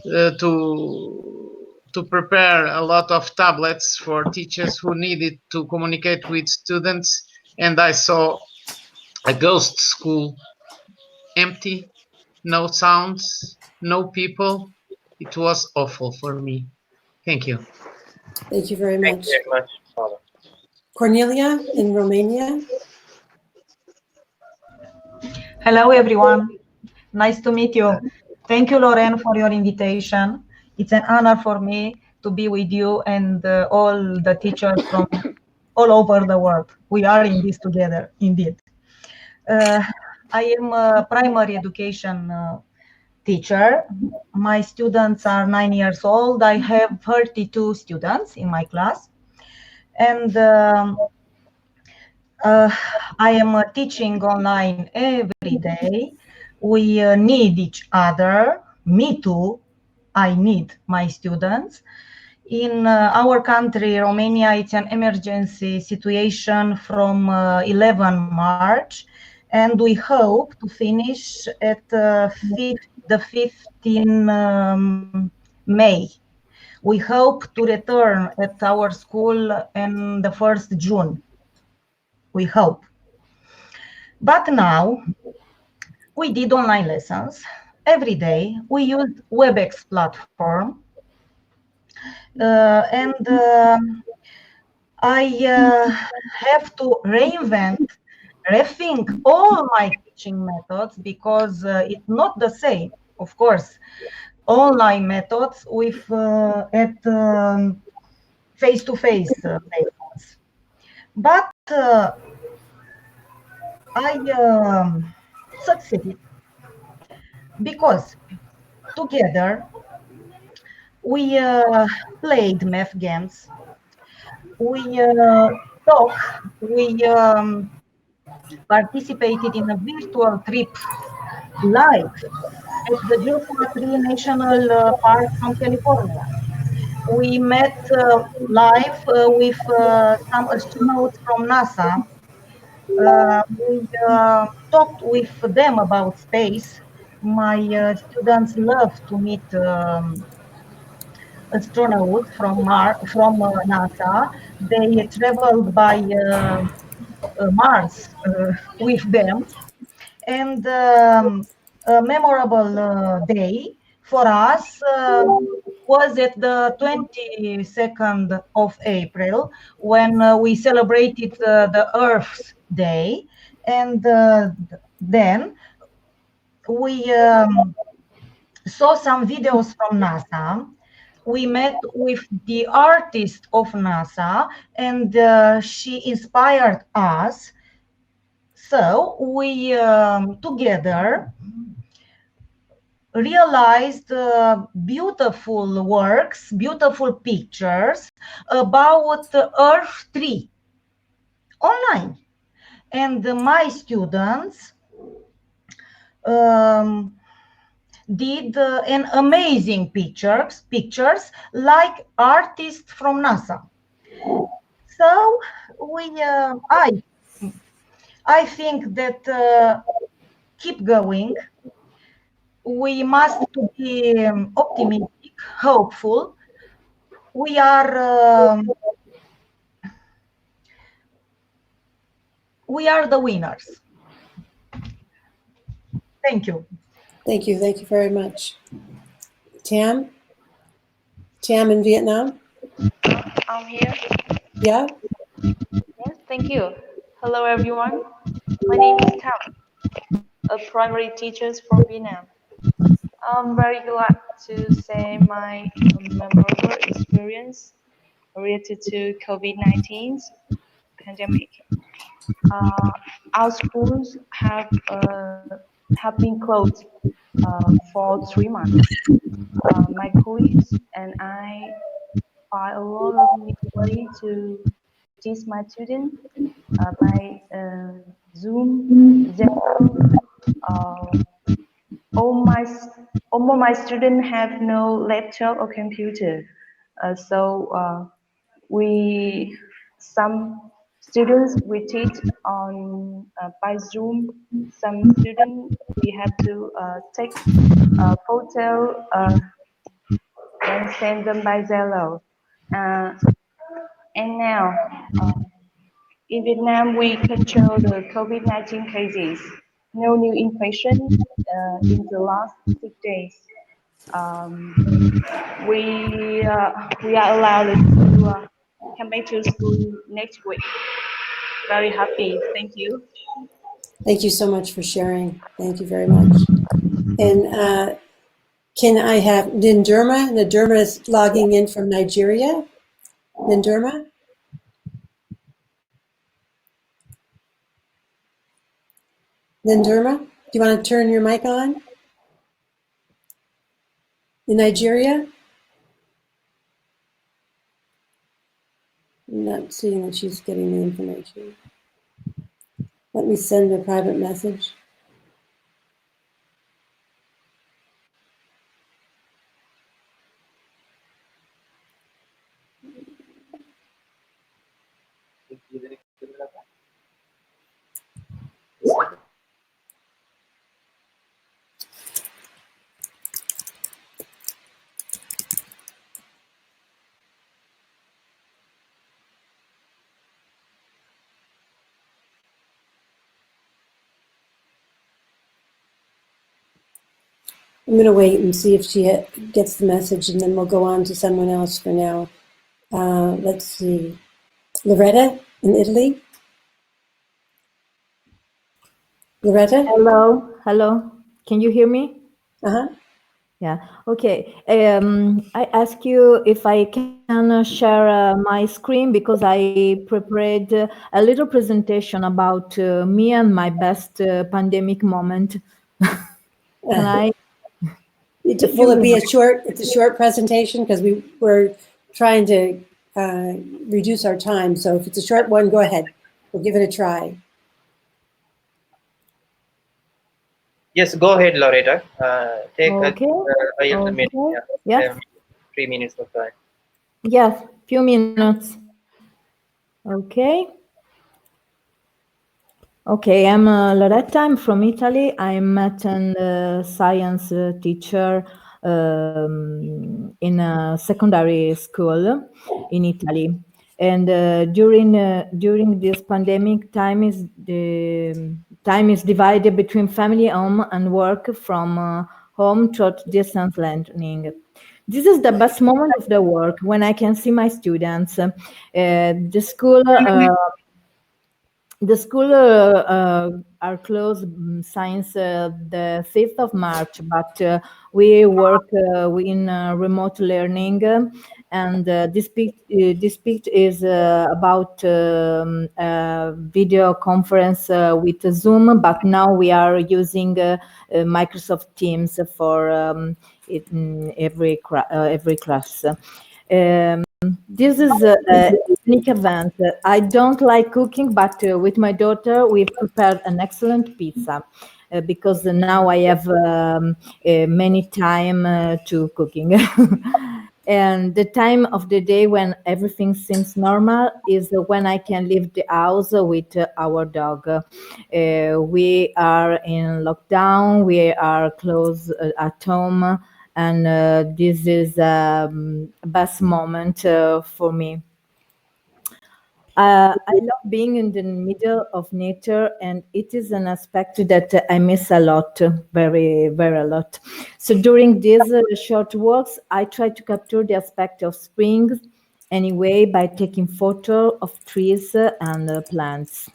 to prepare a lot of tablets for teachers who needed to communicate with students, and I saw a ghost school, empty, no sounds, no people. It was awful for me. Thank you. Thank you very Thank much. you very much, Paulo. Cornelia in Romania. Hello, everyone. Nice to meet you. Thank you, Lorraine, for your invitation. It's an honor for me to be with you and all the teachers from all over the world. We are in this together, indeed. I am a primary education teacher. My students are 9 years old. I have 32 students in my class. And I am teaching online every day. We need each other. Me too. I need my students. In our country, Romania, it's an emergency situation from 11 March, and we hope to finish at the 15 May. We hope to return at our school in the 1st June. We hope. But now we did online lessons every day. We used WebEx platform, and I have to rethink all my teaching methods because it's not the same, of course, online methods with at face-to-face lessons. But I succeeded because together we played math games, we talked, we participated in a virtual trip live at the Joshua Tree National Park from California. We met live with some astronauts from NASA. We talked with them about space. My students love to meet astronauts from NASA. They traveled by Mars with them, and a memorable day for us was at the 22nd of April when we celebrated the Earth's Day, and then we saw some videos from NASA. We met with the artist of NASA, and she inspired us. So we together realized beautiful works, beautiful pictures about the Earth tree online. And my students did an amazing pictures like artists from NASA. So we, I think that keep going. We must be optimistic, hopeful. We are the winners. Thank you. Thank you very much. Tam in Vietnam? I'm here. Yeah? Yes, thank you. Hello, everyone. My name is Tam, a primary teacher from Vietnam. I'm very glad to say my memorable experience related to COVID-19 pandemic. Uh, our schools have been closed for 3 months. My colleagues and I find a lot of new way to teach my students by Zoom, Zeno. Uh, all my all my students have no laptop or computer, so we some students we teach on by Zoom. Some students we have to take a photo and send them by Zelo. Uh, and now, in Vietnam, we control the COVID-19 cases. No new infection in the last 6 days. Um, we are allowed to come back to school next week. Very happy. Thank you. Thank you so much for sharing. Thank you very much. And can I have Nindurma? Nindurma is logging in from Nigeria. Nindurma? Nindurma, do you want to turn your mic on? In Nigeria? I'm not seeing that she's getting the information. Let me send a private message. I'm going to wait and see if she gets the message, and then we'll go on to someone else for now. Let's see. Loretta in Italy? Loretta? Hello. Can you hear me? Uh-huh. Yeah. Okay. I ask you if I can share my screen because I prepared a little presentation about me and my best pandemic moment. Can I? Will it be a short presentation? Because we were trying to reduce our time. So if it's a short one, go ahead. We'll give it a try. Yes, go ahead, Loretta. Take Okay. a minute. Yeah. 3 minutes of time. Yes, few minutes. Okay. Okay, I'm Loretta. I'm from Italy. I'm a science teacher in a secondary school in Italy. And during this pandemic, time is divided between family, home, and work from home through distance learning. This is the best moment of the work when I can see my students. The school are closed since the 5th of March, but we work in remote learning, and this speech is about video conference with Zoom, but now we are using Microsoft Teams for every class. This is a unique event. I don't like cooking, but with my daughter, we've prepared an excellent pizza because now I have many time to cooking. And the time of the day when everything seems normal is when I can leave the house with our dog. We are in lockdown. We are closed at home. And this is best moment for me. I love being in the middle of nature, and it is an aspect that I miss a lot, very, very a lot. So during these short walks, I try to capture the aspect of spring anyway by taking photo of trees and plants.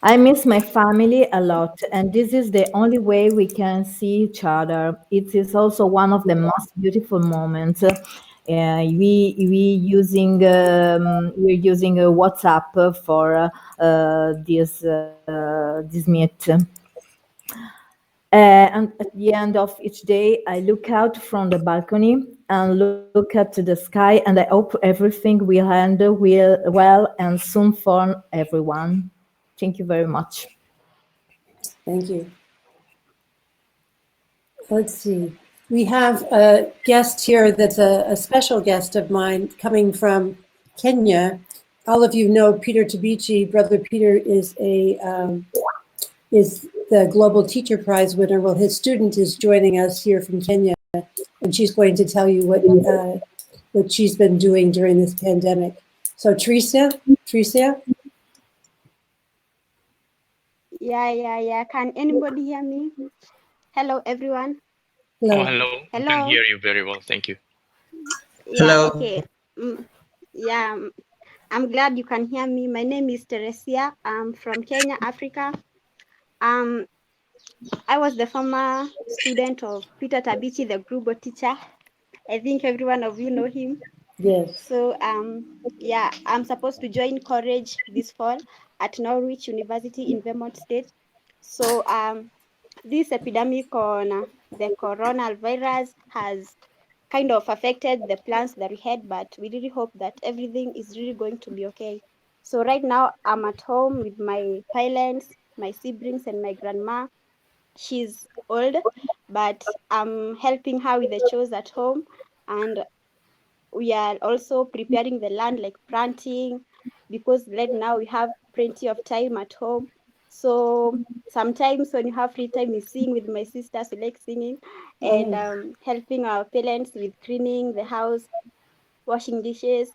I miss my family a lot, and this is the only way we can see each other. It is also one of the most beautiful moments. We're using WhatsApp for this meet. And at the end of each day, I look out from the balcony and look at the sky, and I hope everything will end well and soon for everyone. Thank you very much. Thank you. Let's see. We have a guest here that's a special guest of mine coming from Kenya. All of you know Peter Tabichi. Brother Peter is the Global Teacher Prize winner. Well, his student is joining us here from Kenya, and she's going to tell you what she's been doing during this pandemic. So Tricia? Yeah. Can anybody hear me? Hello, everyone. Hello. Oh, hello. I can Hello. hear you very well. Thank you. Yeah, Hello. okay. Yeah, I'm glad you can hear me. My name is Teresia. I'm from Kenya, Africa. I was the former student of Peter Tabichi, the global teacher. I think every one of you know him. Yes. So, yeah, I'm supposed to join college this fall at Norwich University in Vermont State. So, this epidemic on the coronavirus has kind of affected the plans that we had, but we really hope that everything is really going to be okay. So right now I'm at home with my parents, my siblings, and my grandma. She's old, but I'm helping her with the chores at home, and we are also preparing the land, like planting, because right now we have plenty of time at home. So sometimes when you have free time, we sing with my sisters. We like singing and helping our parents with cleaning the house, washing dishes,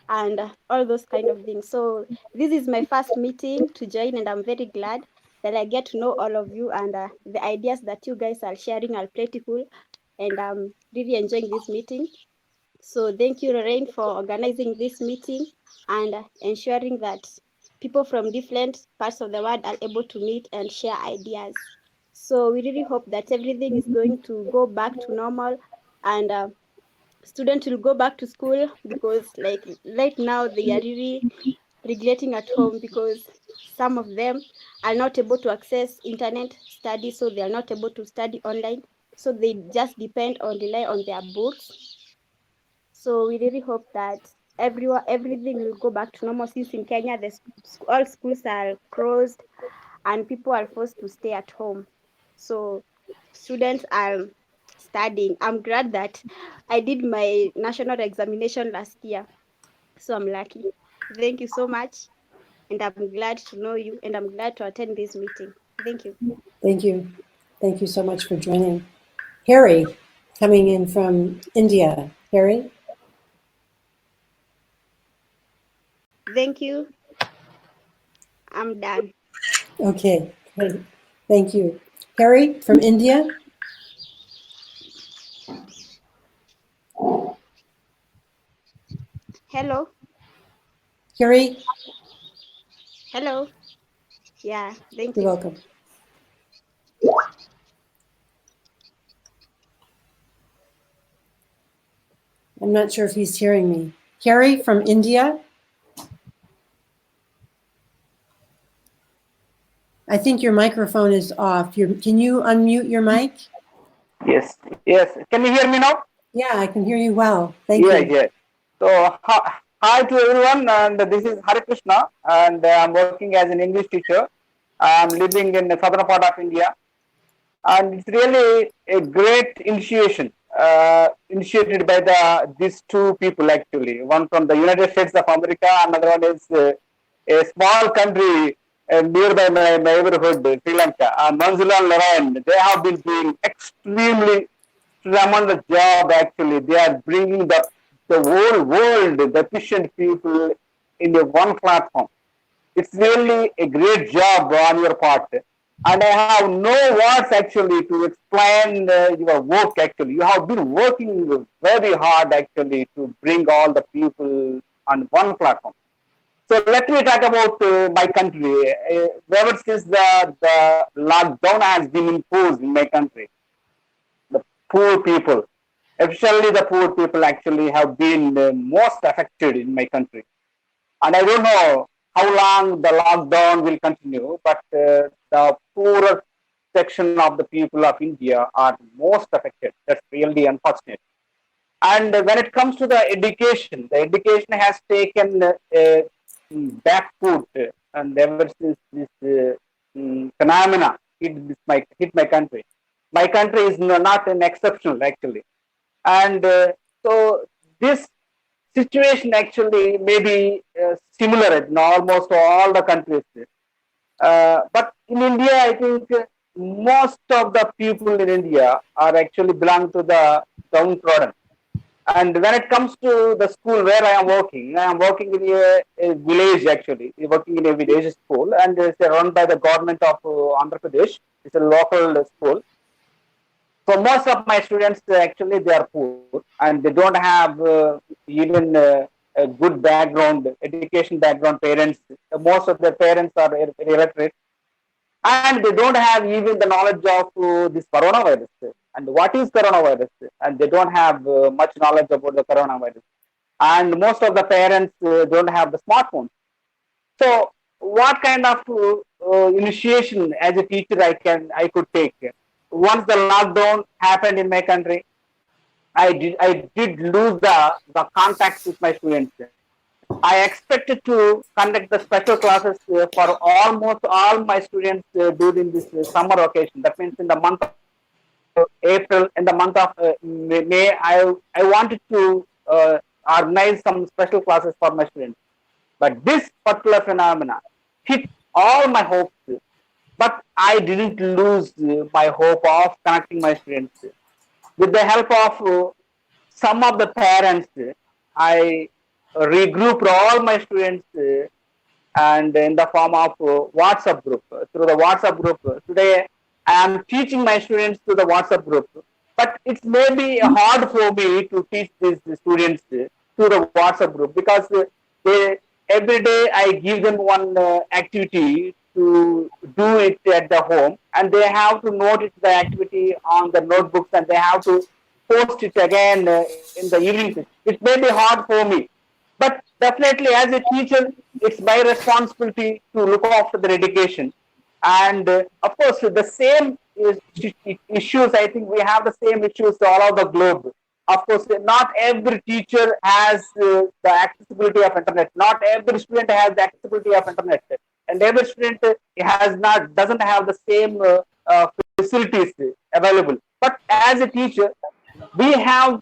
and all those kind of things. So this is my first meeting to join, and I'm very glad that I get to know all of you, and the ideas that you guys are sharing are plentiful, and I'm really enjoying this meeting. So thank you, Lorraine, for organizing this meeting and ensuring that people from different parts of the world are able to meet and share ideas. So we really hope that everything is going to go back to normal, and students will go back to school, because like right now they are really regretting at home because some of them are not able to access internet study, so they are not able to study online. So they just rely on their books. So we really hope that everything will go back to normal, since in Kenya all schools are closed and people are forced to stay at home. So students are studying. I'm glad that I did my national examination last year, so I'm lucky. Thank you so much, and I'm glad to know you, and I'm glad to attend this meeting. Thank you. Thank you. Thank you so much for joining. Harry, coming in from India. Harry? Thank you. I'm done. Okay, great. Thank you. Harry from India? Hello. Harry? Hello. Yeah, thank You're you. welcome. I'm not sure if he's hearing me. Harry from India? I think your microphone is off. Can you unmute your mic? Yes. Can you hear me now? Yeah, I can hear you well. Thank you. Yeah. So, hi to everyone, and this is Hare Krishna, and I'm working as an English teacher. I'm living in the southern part of India, and it's really a great initiation initiated by these two people actually. One from the United States of America, another one is a small country nearby my neighborhood, Sri Lanka. Manjula and Lorraine, they have been doing extremely tremendous job actually. They are bringing the whole world, the efficient people, in a one platform. It's really a great job on your part. And I have no words actually to explain your work actually. You have been working very hard actually to bring all the people on one platform. So let me talk about my country. Ever since the lockdown has been imposed in my country, the poor people, especially the poor people actually have been most affected in my country. And I don't know how long the lockdown will continue, but the poorer section of the people of India are most affected. That's really unfortunate. And when it comes to the education has taken a back foot, and ever since this phenomena hit my country. My country is not an exception actually. And so this situation actually may be similar in almost all the countries. But in India, I think most of the people in India are actually belong to the downtrodden. And when it comes to the school where I am working in a village actually, working in a village school, and it's run by the government of Andhra Pradesh. It's a local school. So most of my students actually they are poor and they don't have even a good background, education background parents. Most of their parents are illiterate and they don't have even the knowledge of this coronavirus. And what is coronavirus? And they don't have much knowledge about the coronavirus. And most of the parents don't have the smartphones. So what kind of initiation as a teacher I could take? Once the lockdown happened in my country, I did lose the contact with my students. I expected to conduct the special classes for almost all my students during this summer vacation. That means in the month of April, in the month of May, I wanted to organize some special classes for my students. But this particular phenomena hit all my hopes. But I didn't lose my hope of connecting my students. With the help of some of the parents, I regrouped all my students and in the form of WhatsApp group. Through the WhatsApp group, today I am teaching my students to the WhatsApp group. But it may be hard for me to teach these students to the WhatsApp group because every day I give them one activity to do it at the home, and they have to note it, the activity on the notebooks, and they have to post it again in the evening. It may be hard for me, but definitely as a teacher, it's my responsibility to look after their education. And of course, the same issues, I think we have the same issues all over the globe. Of course, not every teacher has the accessibility of internet. Not every student has the accessibility of internet, and every student doesn't have the same facilities available. But as a teacher, we have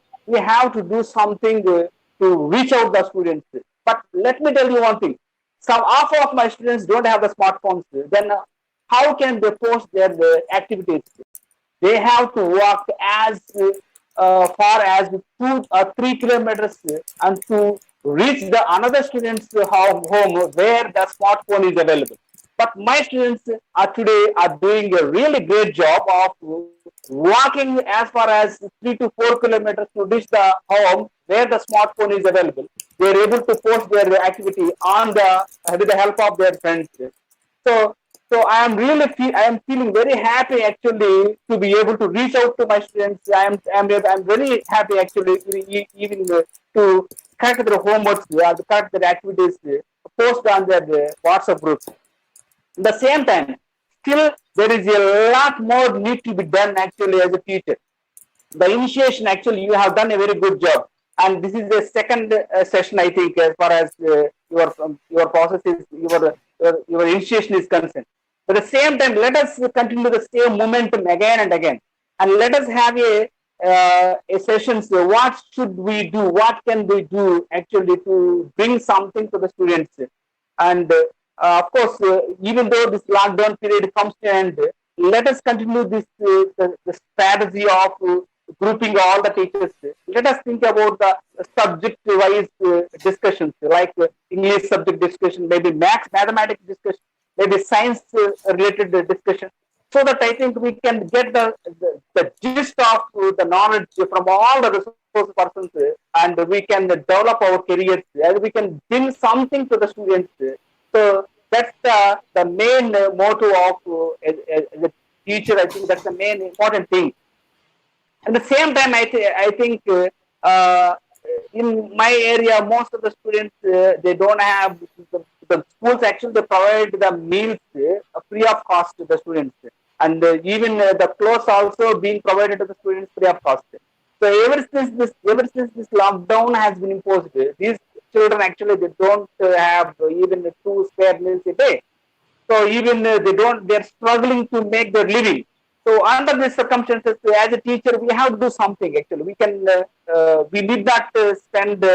to do something to reach out the students. But let me tell you one thing: half of my students don't have the smartphones. Then how can they post their activities? They have to walk as far as 2 or 3 kilometers and to reach the another student's home where the smartphone is available. But my students today are doing a really great job of walking as far as 3 to 4 kilometers to reach the home where the smartphone is available. They are able to post their activity on with the help of their friends. So I am feeling very happy actually to be able to reach out to my students. I'm very happy actually even to correct their homeworks, to correct their activities, post on their WhatsApp groups. At the same time, still there is a lot more need to be done actually as a teacher. The initiation actually you have done a very good job, and this is the second session I think as far as your process is your initiation is concerned. At the same time, let us continue the same momentum again and again, and let us have a sessions. What should we do? What can we do actually to bring something to the students? And of course, even though this lockdown period comes to end, let us continue this the strategy of grouping all the teachers. let us think about the subject-wise discussions, like English subject discussion, maybe mathematics discussion, maybe science-related discussion, so that I think we can get the gist of the knowledge from all the resource persons, and we can develop our careers, and we can bring something to the students. So that's the main motto of the teacher. I think that's the main important thing. At the same time, I think in my area, most of the students they don't have the schools actually they provide the meals free of cost to the students, and even the clothes also being provided to the students free of cost. So ever since this lockdown has been imposed, these children actually they don't have even 2 spare meals a day. So even they're struggling to make their living. So under these circumstances, as a teacher, we have to do something. Actually, we need not spend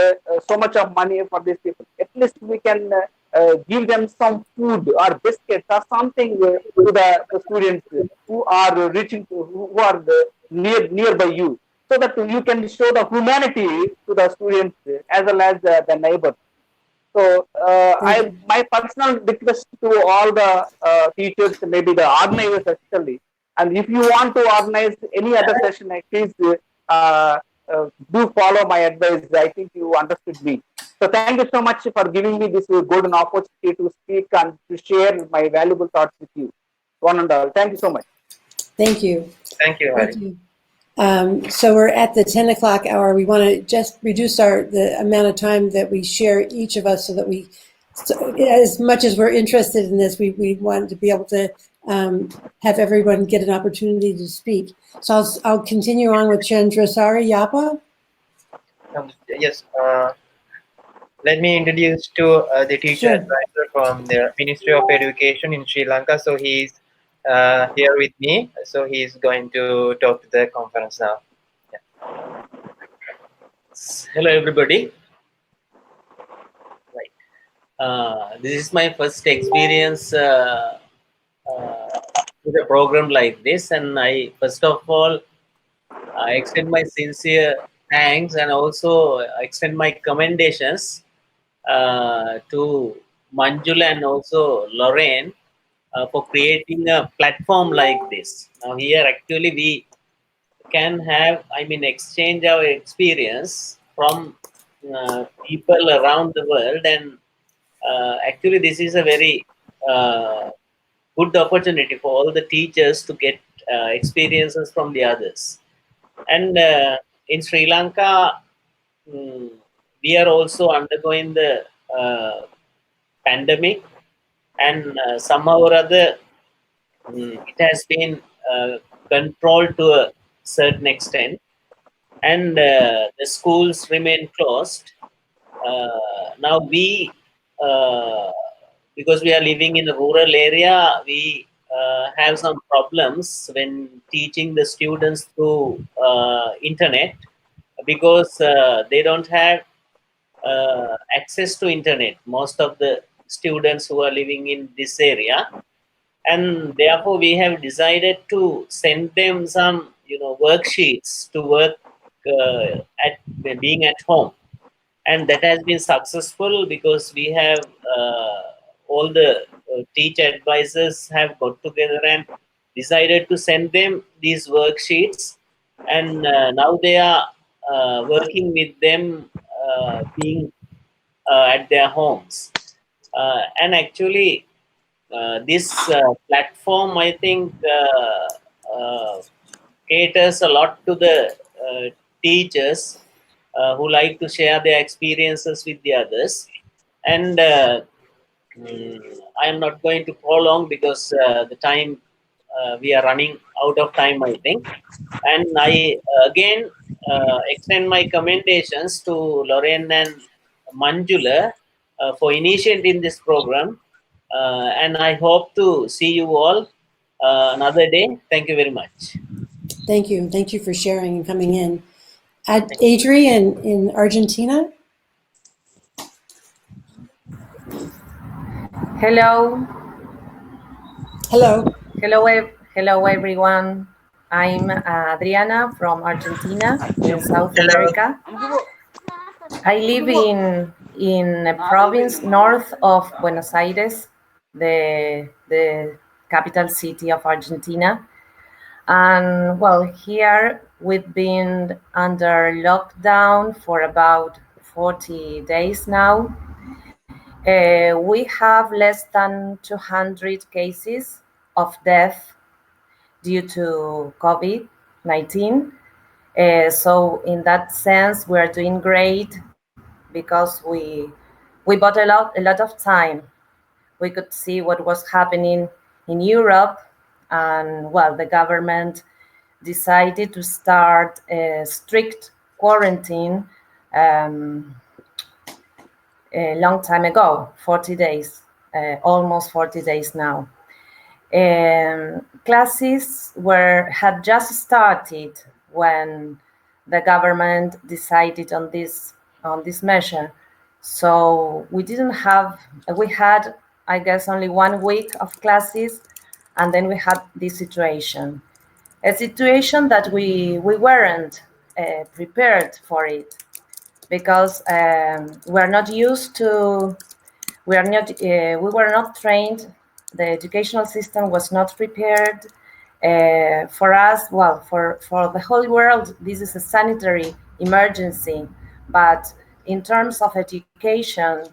so much of money for these people. At least we can give them some food or biscuits or something to the students who are who are nearby you, so that you can show the humanity to the students as well as the neighbors. So my personal request to all the teachers, maybe the organizers especially, and if you want to organize any other session, please do follow my advice. I think you understood me. So thank you so much for giving me this golden opportunity to speak and to share my valuable thoughts with you, one and all. Thank you so much. Thank you. Thank you, Hari. Thank you. So we're at the 10 o'clock hour. We want to just reduce the amount of time that we share each of us, so that as much as we're interested in this, we want to be able to have everyone get an opportunity to speak. So I'll continue on with Chandrasari Yapa. Yes. Let me introduce to the teacher advisor from the Ministry of Education in Sri Lanka. So he's here with me. So he's going to talk to the conference now. Yeah. Hello, everybody. This is my first experience with a program like this, and I first of all I extend my sincere thanks and also extend my commendations to Manjula and also Lorraine for creating a platform like this. Now here actually we can have, exchange our experience from people around the world, and actually this is a very good opportunity for all the teachers to get experiences from the others. And in Sri Lanka, we are also undergoing the pandemic, and somehow or other it has been controlled to a certain extent, and the schools remain closed. Now we, because we are living in a rural area, we have some problems when teaching the students through internet, because they don't have access to internet, most of the students who are living in this area, and therefore we have decided to send them some worksheets to work at being at home, and that has been successful because we have all the teacher advisors have got together and decided to send them these worksheets, and now they are working with them being at their homes, and actually this platform, I think, caters a lot to the teachers who like to share their experiences with the others. And I am not going to prolong because the time we are running out of time, I think. And I again extend my commendations to Lorraine and Manjula for initiating this program. And I hope to see you all another day. Thank you very much. Thank you. Thank you for sharing and coming in. Adrian in Argentina. Hello. Hello. Hello, hello everyone. I'm Adriana from Argentina in South Hello. America. I live in a province north of Buenos Aires, the capital city of Argentina. And well, here we've been under lockdown for about 40 days now. We have less than 200 cases of death due to COVID-19. So in that sense, we're doing great because we bought a lot of time. We could see what was happening in Europe, and well, the government decided to start a strict quarantine a long time ago, 40 days, almost 40 days now. Classes had just started when the government decided on this measure. So we had, I guess, only 1 week of classes, and then we had this situation. A situation that we weren't prepared for it, because we're not used to, we were not trained. The educational system was not prepared. For us, well, for the whole world, this is a sanitary emergency. But in terms of education,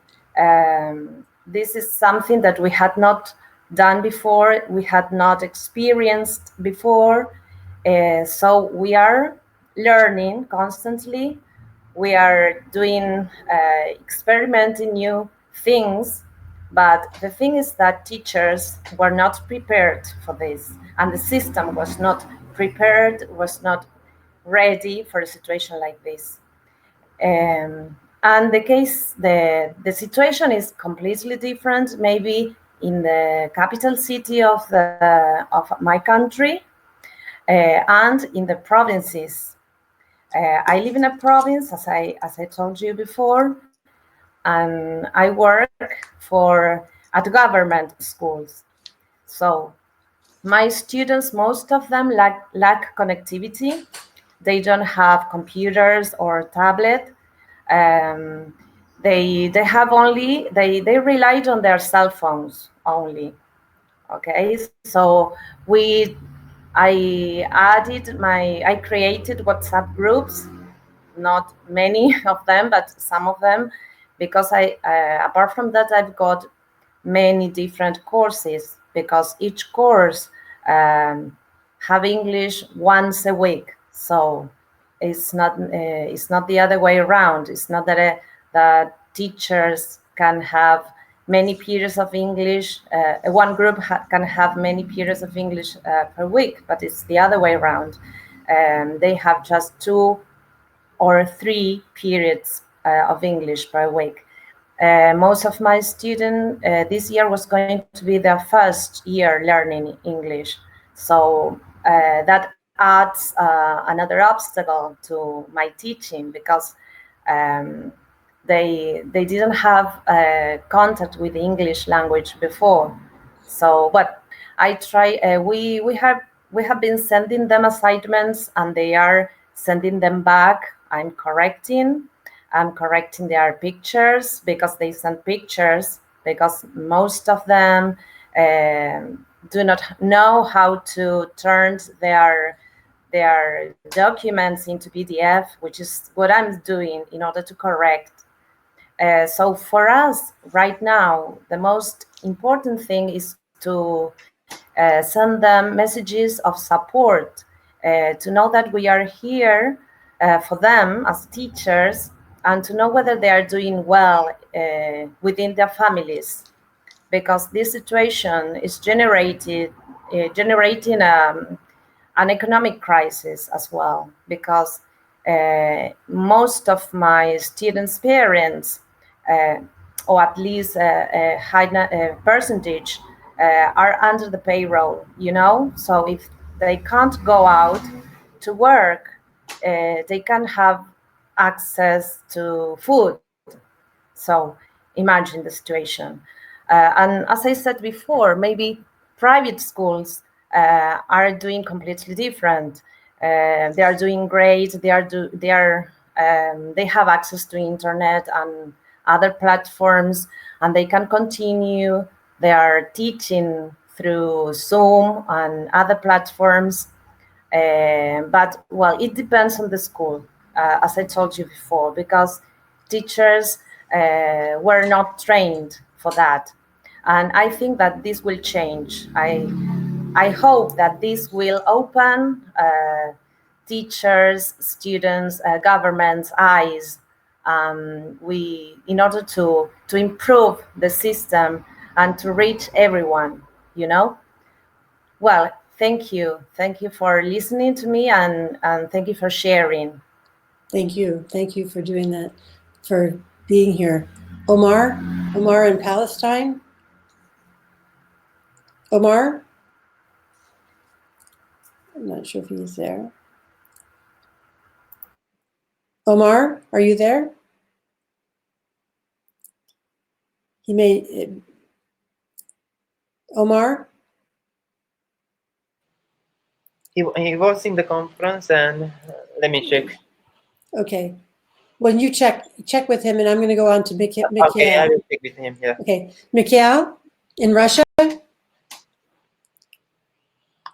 this is something that we had not done before, we had not experienced before. So we are learning constantly. We are doing, experimenting new things. But the thing is that teachers were not prepared for this, and the system was not prepared, was not ready for a situation like this. And the situation is completely different, maybe in the capital city of my country, and in the provinces. I live in a province, as I told you before, and I work at government schools. So my students, most of them lack connectivity. They don't have computers or tablet. They relied on their cell phones only. Okay, so I created WhatsApp groups, not many of them, but some of them, because apart from that, I've got many different courses, because each course have English once a week. So it's not the other way around. It's not that that teachers can have many periods of English. One group can have many periods of English per week, but it's the other way around. They have just 2 or 3 periods of English per week. Most of my students this year was going to be their first year learning English. So that adds another obstacle to my teaching, because they didn't have contact with the English language before. So, but I try. We have been sending them assignments, and they are sending them back. I'm correcting their pictures, because they send pictures, because most of them do not know how to turn their documents into PDF, which is what I'm doing in order to correct. So for us right now, the most important thing is to send them messages of support, to know that we are here for them as teachers, and to know whether they are doing well within their families, because this situation is generating an economic crisis as well, because most of my students' parents, or at least a high percentage, are under the payroll, so if they can't go out to work, they can have access to food. So imagine the situation. And as I said before, maybe private schools are doing completely different. They are doing great. They have access to internet and other platforms, and they can continue their teaching through Zoom and other platforms. But well, it depends on the school, as I told you before, because teachers were not trained for that. And I think that this will change. I hope that this will open teachers, students, government's eyes. In order to improve the system and to reach everyone, you know. Well, thank you for listening to me, and thank you for sharing. Thank you for doing that, for being here. Omar in Palestine. Omar? I'm not sure if he's there. Omar, are you there? He may. Omar? He was in the conference, and let me check. Okay. When you check with him, and I'm going to go on to Mikhail. Okay, I will check with him. Yeah. Okay, Mikhail in Russia.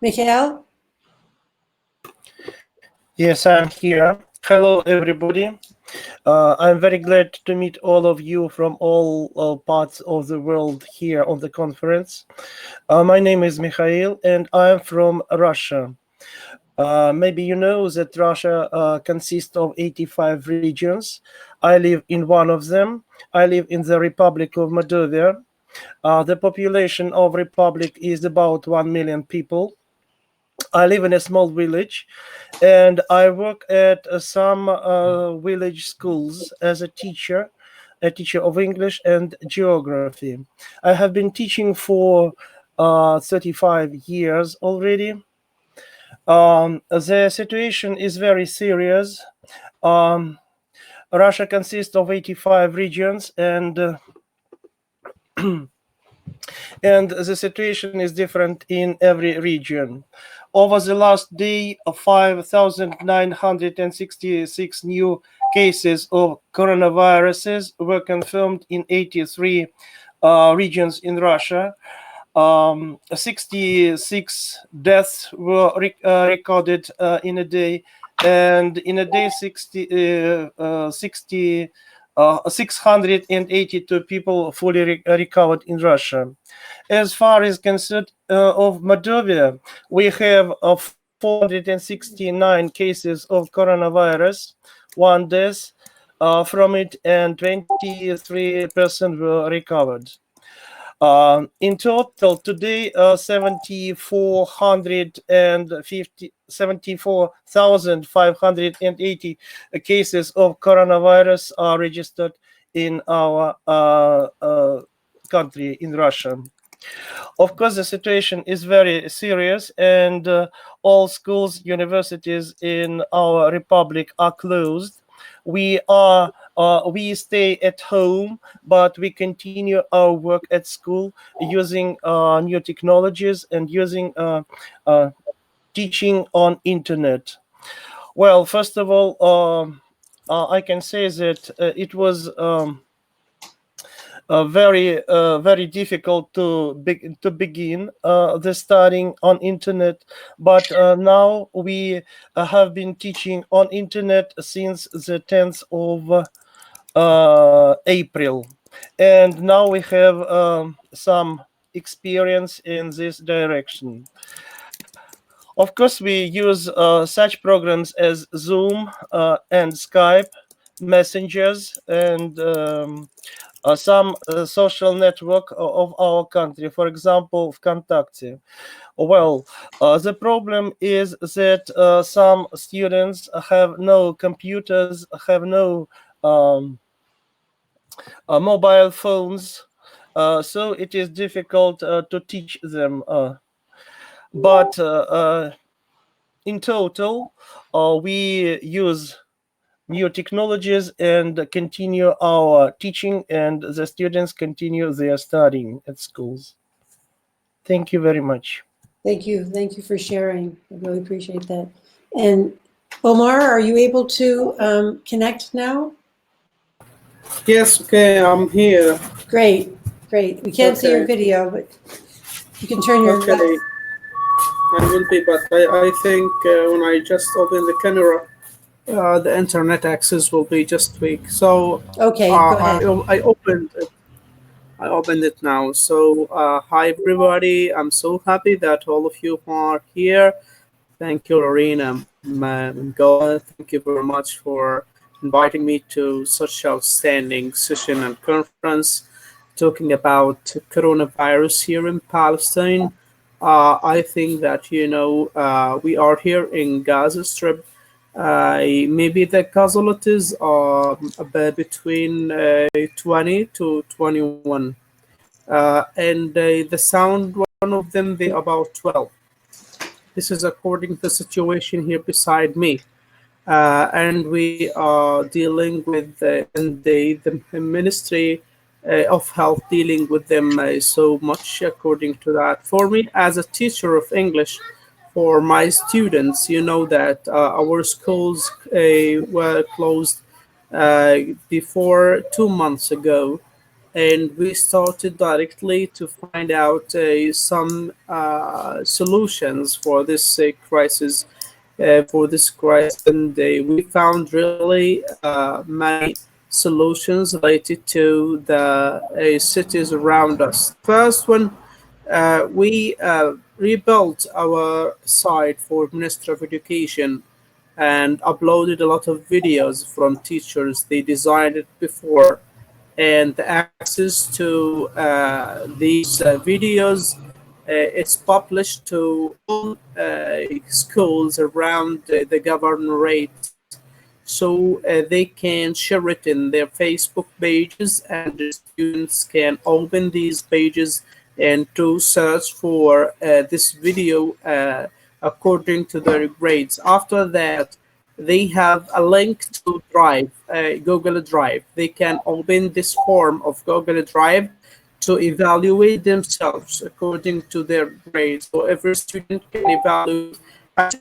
Mikhail. Yes, I'm here. Hello, everybody. I'm very glad to meet all of you from all parts of the world here on the conference. My name is Mikhail, and I'm from Russia. Maybe you know that Russia consists of 85 regions. I live in one of them. I live in the Republic of Moldova. The population of Republic is about 1 million people. I live in a small village, and I work at some village schools as a teacher of English and geography. I have been teaching for 35 years already. The situation is very serious. Russia consists of 85 regions, and and the situation is different in every region. Over the last day, 5,966 new cases of coronaviruses were confirmed in 83 regions in Russia. 66 deaths were recorded in a day, and in a day 682 people fully recovered in Russia. As far as concerned of Moldova, we have 469 cases of coronavirus, one death from it, and 23% were recovered. In total, today, 74,580 cases of coronavirus are registered in our country, in Russia. Of course, the situation is very serious, and all schools, universities in our republic are closed. We stay at home, but we continue our work at school using new technologies and using teaching on internet. Well, first of all, I can say that it was very difficult to begin the studying on internet, but now we have been teaching on internet since the 10th of April, and now we have some experience in this direction. Of course, we use such programs as Zoom and Skype, messengers, and some social network of our country, for example, VKontakte. Well, the problem is that some students have no computers, have no mobile phones, so it is difficult to teach them. But in total, we use new technologies and continue our teaching, and the students continue their studying at schools. Thank you very much. Thank you. Thank you for sharing. I really appreciate that. And Omar, are you able to connect now? Yes, okay, I'm here. Great, great. We can't see your Okay. video, but you can turn your Okay, I will be, but I think when I just open the camera, the internet access will be just weak. So Okay, go ahead. I opened it. I opened it now. So hi everybody. I'm so happy that all of you are here. Thank you, Lorraine and Manjula. Thank you very much for inviting me to such outstanding session and conference talking about coronavirus here in Palestine. I think that we are here in Gaza Strip. Maybe the casualties are about between 20 to 21, and the sound one of them they about 12. This is according to the situation here beside me. And we are dealing with and the Ministry of Health dealing with them so much according to that. For me, as a teacher of English, for my students, you know that our schools were closed before 2 months ago, and we started directly to find out some solutions for this crisis. And we found really many solutions related to the cities around us. First one, we rebuilt our site for Ministry of Education and uploaded a lot of videos from teachers. They designed it before, and the access to these videos it's published to all schools around the governorate, so they can share it in their Facebook pages, and the students can open these pages and to search for this video according to their grades. After that, they have a link to Drive, Google Drive. They can open this form of Google Drive to evaluate themselves according to their grades. So every student can evaluate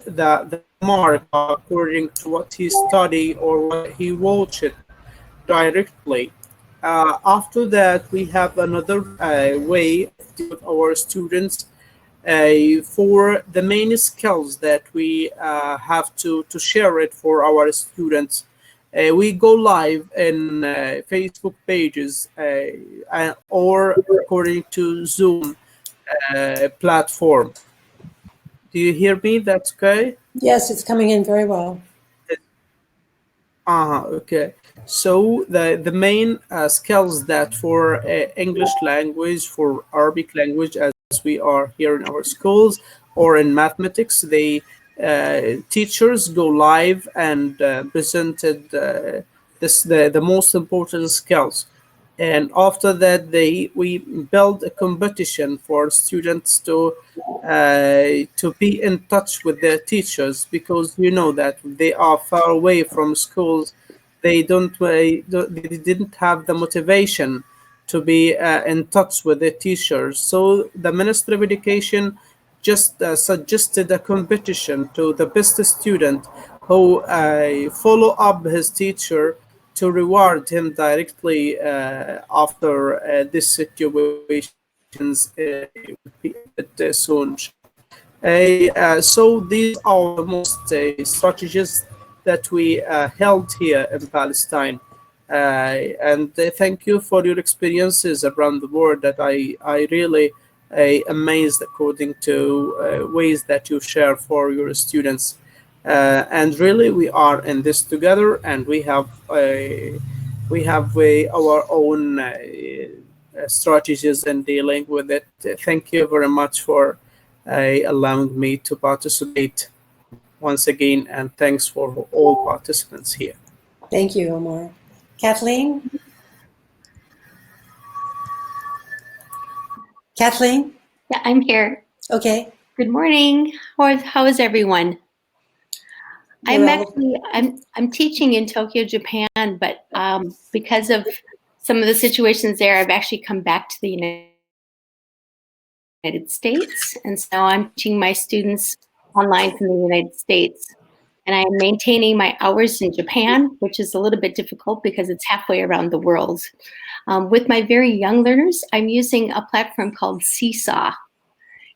the mark according to what he studied or what he watched directly. After that, we have another way of dealing with our students for the main skills that we have to share it for our students. We go live in Facebook pages or according to Zoom platform. Do you hear me? That's okay? Yes, it's coming in very well. Okay. So the main skills that for English language, for Arabic language, as we are here in our schools, or in mathematics, they teachers go live and presented the most important skills. And after that, we build a competition for students to be in touch with their teachers, because you know that they are far away from schools. They didn't have the motivation to be in touch with their teachers. So the Ministry of Education just suggested a competition to the best student who follow up his teacher to reward him directly after this situations will be ended soon. So these are the most strategies that we held here in Palestine. And thank you for your experiences around the world that I really amazed according to ways that you share for your students. And really, we are in this together, and we have our own strategies in dealing with it. Thank you very much for allowing me to participate once again, and thanks for all participants here. Thank you, Omar. Kathleen? Kathleen? Yeah, I'm here. Okay. Good morning. How is everyone? I'm teaching in Tokyo, Japan, but because of some of the situations there, I've actually come back to the United United States. And so I'm teaching my students online from the United States. And I am maintaining my hours in Japan, which is a little bit difficult because it's halfway around the world. With my very young learners, I'm using a platform called Seesaw.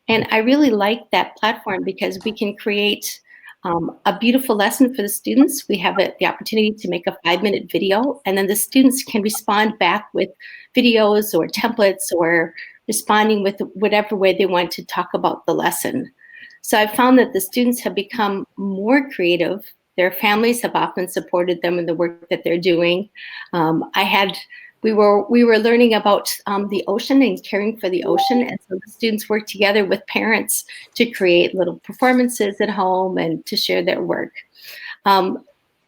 And I really like that platform because we can create a beautiful lesson for the students. We have the opportunity to make a 5-minute video, and then the students can respond back with videos or templates or responding with whatever way they want to talk about the lesson. So I've found that the students have become more creative. Their families have often supported them in the work that they're doing. We were learning about the ocean and caring for the ocean, and so the students worked together with parents to create little performances at home and to share their work.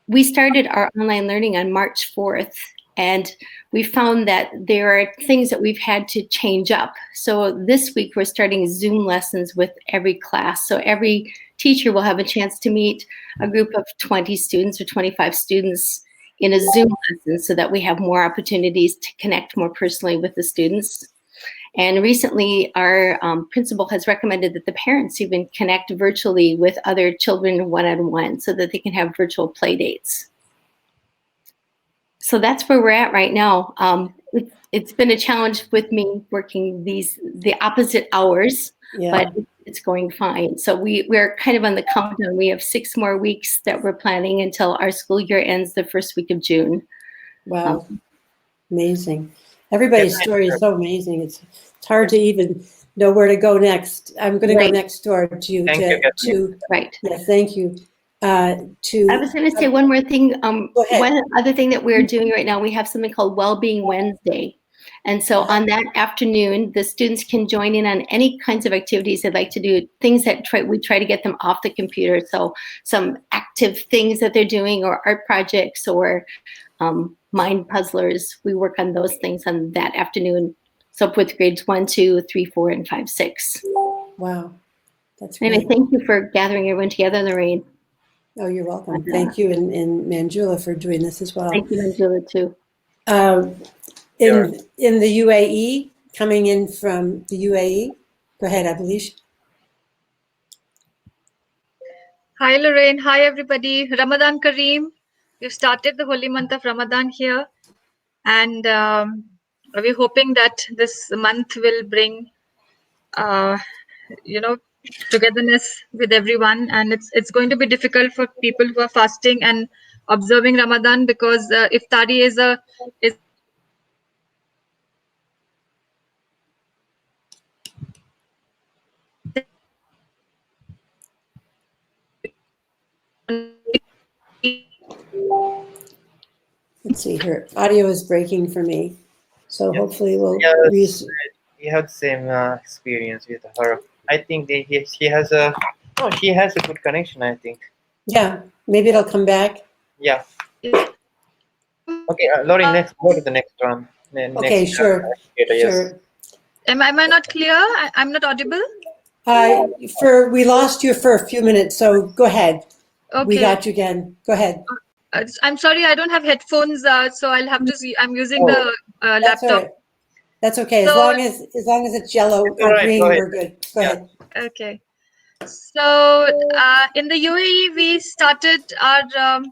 We started our online learning on March 4th, and we found that there are things that we've had to change up. So this week we're starting Zoom lessons with every class. So every teacher will have a chance to meet a group of 20 students or 25 students in a Zoom lesson so that we have more opportunities to connect more personally with the students. And recently, our principal has recommended that the parents even connect virtually with other children one-on-one so that they can have virtual play dates. So that's where we're at right now. It's been a challenge with me working the opposite hours, but it's going fine. So we're kind of on the countdown. We have 6 more weeks that we're planning until our school year ends the first week of June. Wow, amazing. Everybody's story is so amazing. It's hard to even know where to go next. I'm going to go next door to you. Right. Yes, thank you. I was going to say one more thing. One other thing that we're doing right now, we have something called Wellbeing Wednesday. And so on that afternoon, the students can join in on any kinds of activities they'd like to do, things that we try to get them off the computer. So some active things that they're doing, or art projects, or mind puzzlers. We work on those things on that afternoon. So with grades 1, 2, 3, 4, and 5, 6. Wow, that's great. Anyway, thank you for gathering everyone together, Lorraine. Oh, you're welcome. Thank you, and Manjula for doing this as well. Thank you, Manjula, too. In the UAE, coming in from the UAE. Go ahead, Abelish. Hi, Lorraine. Hi, everybody. Ramadan Kareem. We've started the holy month of Ramadan here. And we're hoping that this month will bring, togetherness with everyone. And it's going to be difficult for people who are fasting and observing Ramadan, because iftari is Let's see, her audio is breaking for me. So hopefully we'll... Yes, we had the same experience with her. I think she has a good connection, I think. Yeah, maybe it'll come back. Yeah. Okay, Laurie, go to the next one. Okay, sure. Yes. Am I not clear? I'm not audible? We lost you for a few minutes, so go ahead. Okay. We got you again. Go ahead. I'm sorry, I don't have headphones, so I'll have to see. I'm using the That's laptop. all right. That's okay. So, as long as it's yellow or green, we're good. Go ahead. Okay. So in the UAE, we started our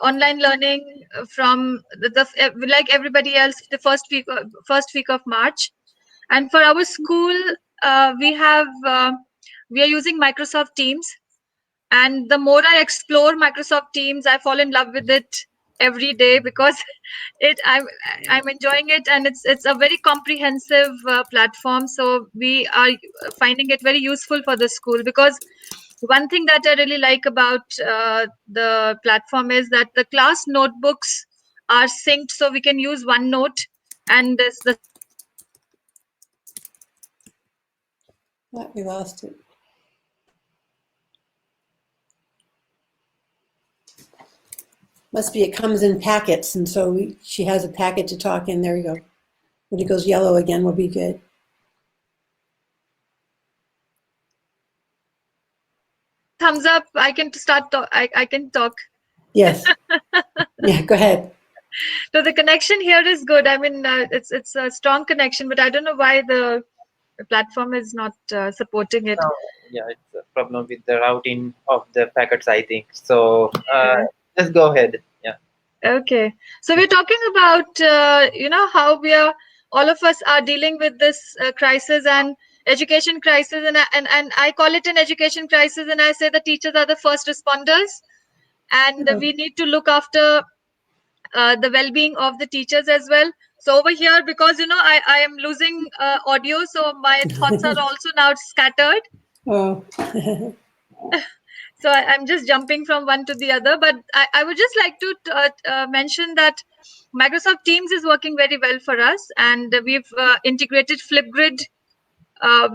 online learning from like everybody else, the first week of March. And for our school, we are using Microsoft Teams. And the more I explore Microsoft Teams, I fall in love with it every day, because I'm enjoying it, and it's a very comprehensive platform. So we are finding it very useful for the school, because one thing that I really like about the platform is that the class notebooks are synced, so we can use OneNote, and We lost it. Must be it comes in packets, and so she has a packet to talk in. There you go. When it goes yellow again, we'll be good. thumbs up. I can start. I can talk. Yes. Yeah. Go ahead. So the connection here is good. I mean, it's a strong connection, but I don't know why platform is not supporting it. No, yeah, it's a problem with the routing of the packets, I think. So just go ahead. Yeah. Okay, so we're talking about how we are, all of us are dealing with this crisis and education crisis, and I call it an education crisis, and I say the teachers are the first responders, and we need to look after the well-being of the teachers as well. So over here, because I am losing audio, so my thoughts are also now scattered. Oh. So I'm just jumping from one to the other, but I would just like to mention that Microsoft Teams is working very well for us, and we've integrated Flipgrid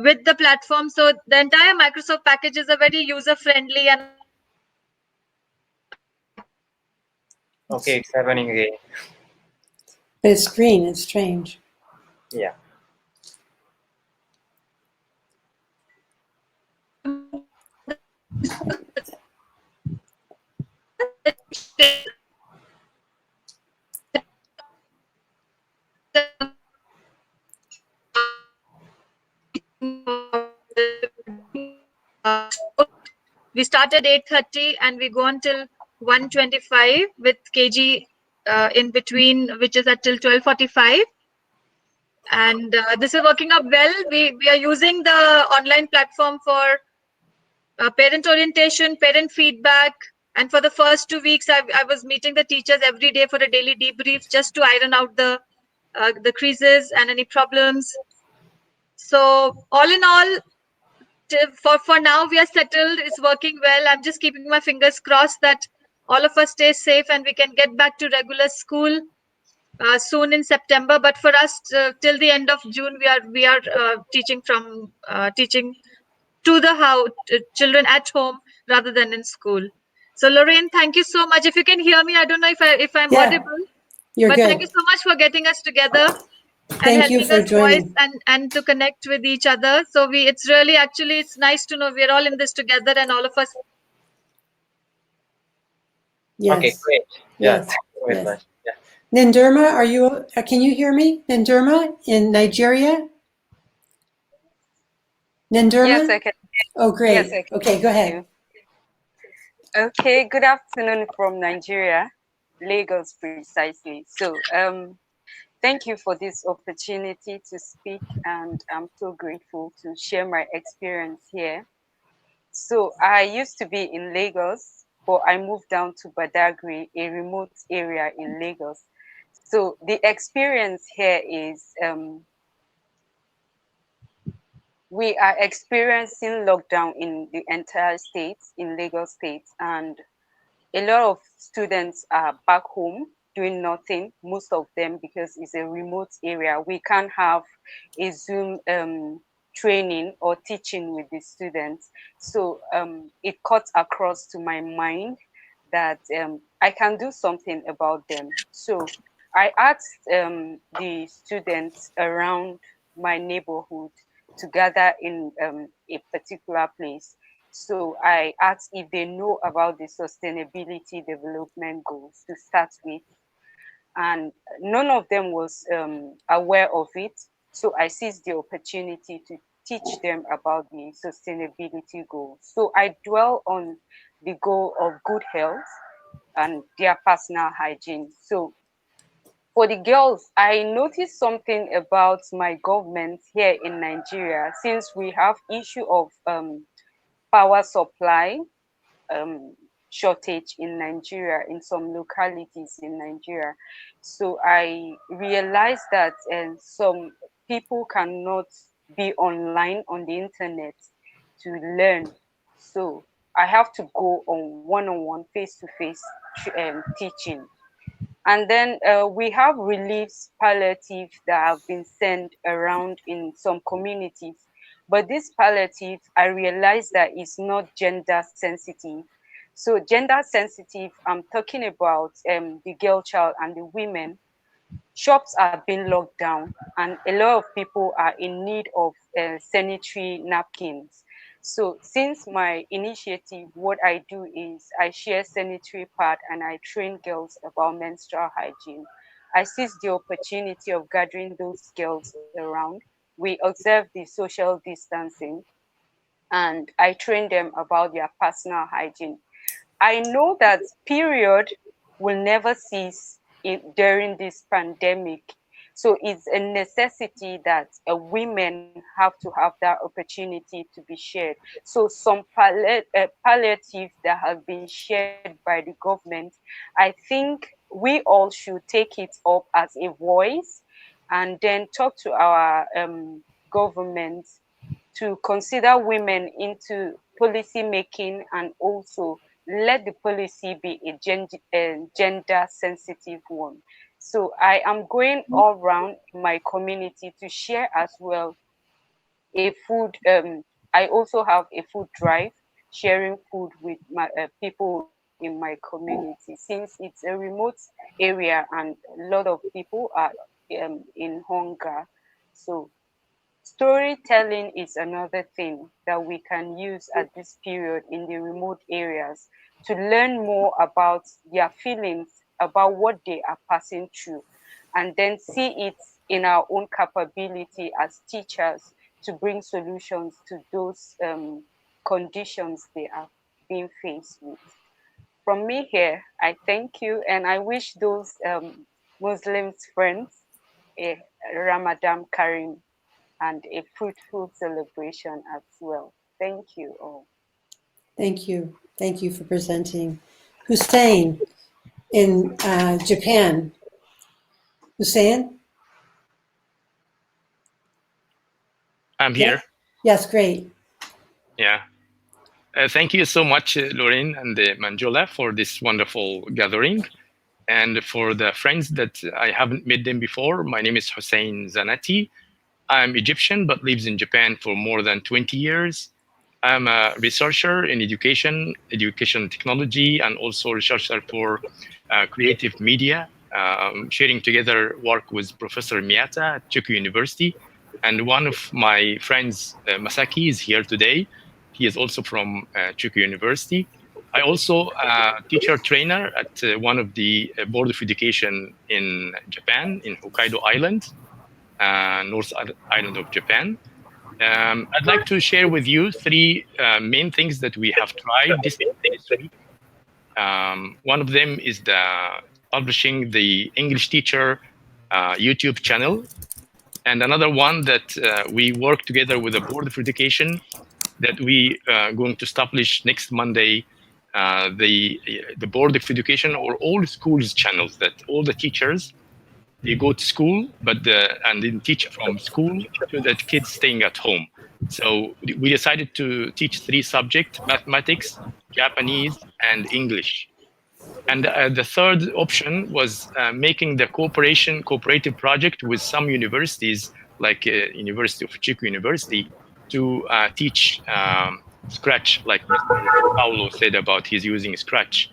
with the platform. So the entire Microsoft package is a very user-friendly and Okay, it's happening again. But it's green. It's strange. Yeah. We start at 8:30 and we go until 1:25 with KG in between, which is until 12:45. And this is working up well. We are using the online platform for parent orientation, parent feedback. And for the first 2 weeks, I was meeting the teachers every day for a daily debrief just to iron out the creases and any problems. So all in all, for now, we are settled. It's working well. I'm just keeping my fingers crossed that all of us stay safe and we can get back to regular school soon in September. But for us, till the end of June, we are teaching to the house, children at home rather than in school. So Lorraine, thank you so much. If you can hear me, I don't know if I'm audible. You're But good. thank you so much for getting us together and Thank you helping for us voice joining. and to connect with each other. So it's really actually it's nice to know we're all in this together and all of us. Yes. Okay, great. Yeah, Yes. thank you very Yes. much. Yeah. Nindurma, can you hear me? Nindurma in Nigeria? Nindurma? Yes, I can. Oh, great. Yes, I can. Okay, go ahead. You. Okay, good afternoon from Nigeria, Lagos precisely. So, thank you for this opportunity to speak, and I'm so grateful to share my experience here. So, I used to be in Lagos, but I moved down to Badagry, a remote area in Lagos. So, the experience here is we are experiencing lockdown in the entire state, in Lagos State, and a lot of students are back home doing nothing, most of them because it's a remote area. We can't have a Zoom training or teaching with the students. So it cuts across to my mind that I can do something about them. So I asked the students around my neighborhood to gather in a particular place. So I asked if they know about the sustainability development goals to start with, and none of them was aware of it. So I seized the opportunity to teach them about the sustainability goals. So I dwell on the goal of good health and their personal hygiene. So for the girls, I noticed something about my government here in Nigeria, since we have issue of power supply shortage in Nigeria, in some localities in Nigeria. So I realized that some people cannot be online on the internet to learn. So I have to go on one-on-one, face-to-face teaching. And then we have reliefs palliative that have been sent around in some communities. But this palliative, I realized that it's not gender sensitive. So gender sensitive, I'm talking about the girl child and the women. Shops are being locked down and a lot of people are in need of sanitary napkins. So since my initiative, what I do is I share sanitary pad and I train girls about menstrual hygiene. I seize the opportunity of gathering those girls around we observe the social distancing, and I train them about their personal hygiene. I know that period will never cease during this pandemic. So it's a necessity that women have to have that opportunity to be shared. So some palliatives that have been shared by the government, I think we all should take it up as a voice and then talk to our government to consider women into policy making, and also let the policy be a gender sensitive one. So I am going all around my community to share as well a food. I also have a food drive, sharing food with my people in my community, since it's a remote area and a lot of people are in hunger. So storytelling is another thing that we can use at this period in the remote areas to learn more about their feelings, about what they are passing through, and then see it in our own capability as teachers to bring solutions to those conditions they are being faced with. From me here, I thank you, and I wish those Muslims friends a Ramadan Kareem and a fruitful celebration as well. Thank you all. Thank you. Thank you for presenting. Hussein in Japan. Hussein? I'm here. Yes, great. Yeah. Thank you so much, Lorraine and Manjula, for this wonderful gathering. And for the friends that I haven't met them before, my name is Hussein Zanati. I'm Egyptian, but lives in Japan for more than 20 years. I'm a researcher in education technology, and also researcher for creative media, sharing together work with Professor Miyata at Chuku University. And one of my friends, Masaki, is here today. He is also from Chuku University. I also teacher trainer at one of the Board of Education in Japan, in Hokkaido Island, North Island of Japan. I'd like to share with you three main things that we have tried this week. One of them is publishing the English teacher YouTube channel, and another one that we work together with the Board of Education that we going to establish next Monday. The Board of Education, or all schools channels, that all the teachers, they go to school, and then teach from school to the kids staying at home. So we decided to teach three subjects: mathematics, Japanese, and English. And the third option was making the cooperative project with some universities, like University of Chuku University, to teach Scratch, like Mr. Paulo said about his using Scratch.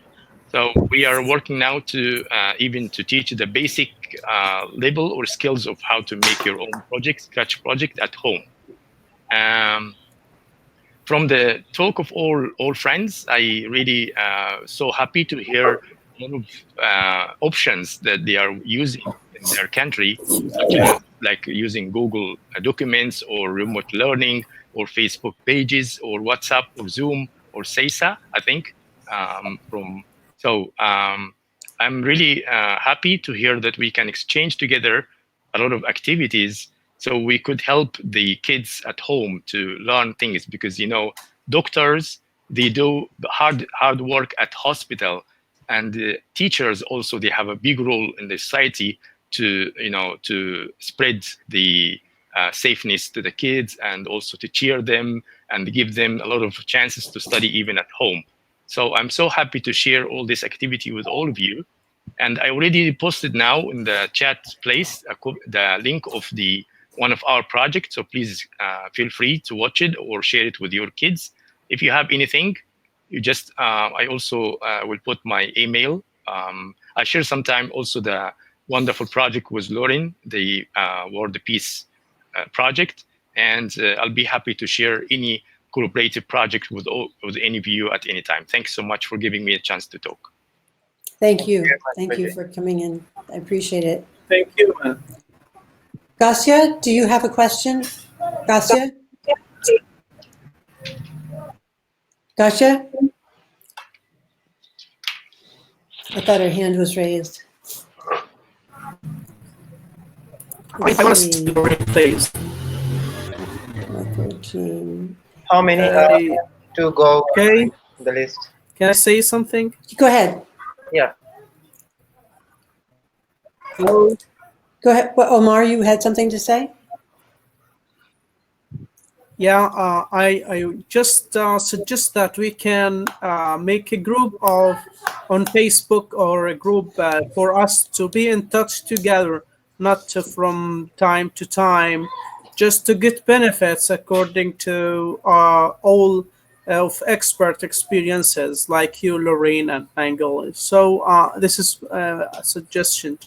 So we are working now to even to teach the basic level or skills of how to make your own project, Scratch project at home. From the talk of all friends, I really so happy to hear a lot of options that they are using in their country, such as like using Google Documents, or remote learning, or Facebook pages, or WhatsApp, or Zoom, or Seisa, I think. I'm really happy to hear that we can exchange together a lot of activities, so we could help the kids at home to learn things, because doctors, they do hard work at hospital, and the teachers also, they have a big role in the society to to spread the safeness to the kids, and also to cheer them and give them a lot of chances to study even at home. So I'm so happy to share all this activity with all of you. And I already posted now in the chat place the link of one of our projects. So please feel free to watch it or share it with your kids. If you have anything, you just, I also will put my email. I share sometime also the wonderful project with Lorraine, the World Peace project. And I'll be happy to share any collaborative project with any of you at any time. Thanks so much for giving me a chance to talk. Thank you. Thank you for coming in. I appreciate it. Thank you. Gassia, do you have a question? Gassia? Gassia? I thought her hand was raised. I want to see Lorraine, please. Michael, Jean. How many to go Okay. the list? Can I say something? Go ahead. Yeah. Hello. Go ahead. Well, Omar, you had something to say? Yeah, I just suggest that we can make a group on Facebook or a group for us to be in touch together, not from time to time, just to get benefits according to all of expert experiences like you, Lorraine, and Angle. So this is a suggestion.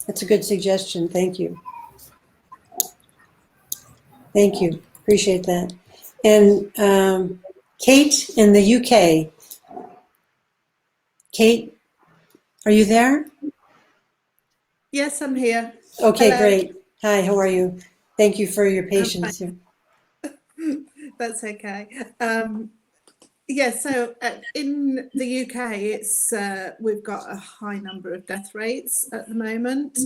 That's a good suggestion. Thank you. Thank you. Appreciate that. And Kate in the UK. Kate, are you there? Yes, I'm here. Okay, Hello. great. Hi, how are you? Thank you for your patience here. That's okay. So in the UK, it's we've got a high number of death rates at the moment,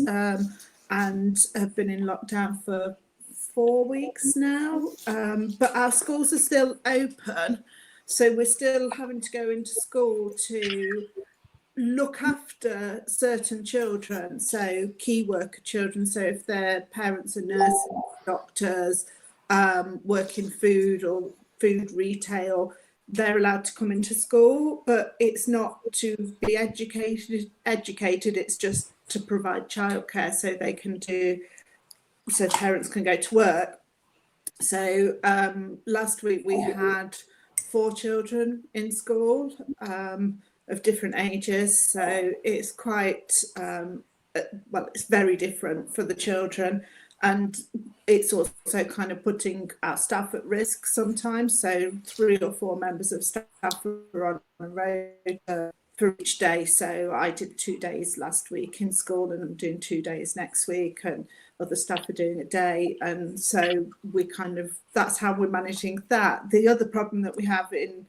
and have been in lockdown for 4 weeks now. But our schools are still open, so we're still having to go into school to look after certain children, so key worker children. So if their parents are nurses, doctors, work in food or food retail, they're allowed to come into school, but it's not to be educated, it's just to provide childcare so they can so parents can go to work. So last week we had 4 children in school of different ages, so it's quite it's very different for the children, and it's also kind of putting our staff at risk sometimes. So 3 or 4 members of staff are on the road for each day. So I did 2 days last week in school, and I'm doing 2 days next week, and other staff are doing a day. And so that's how we're managing that. The other problem that we have in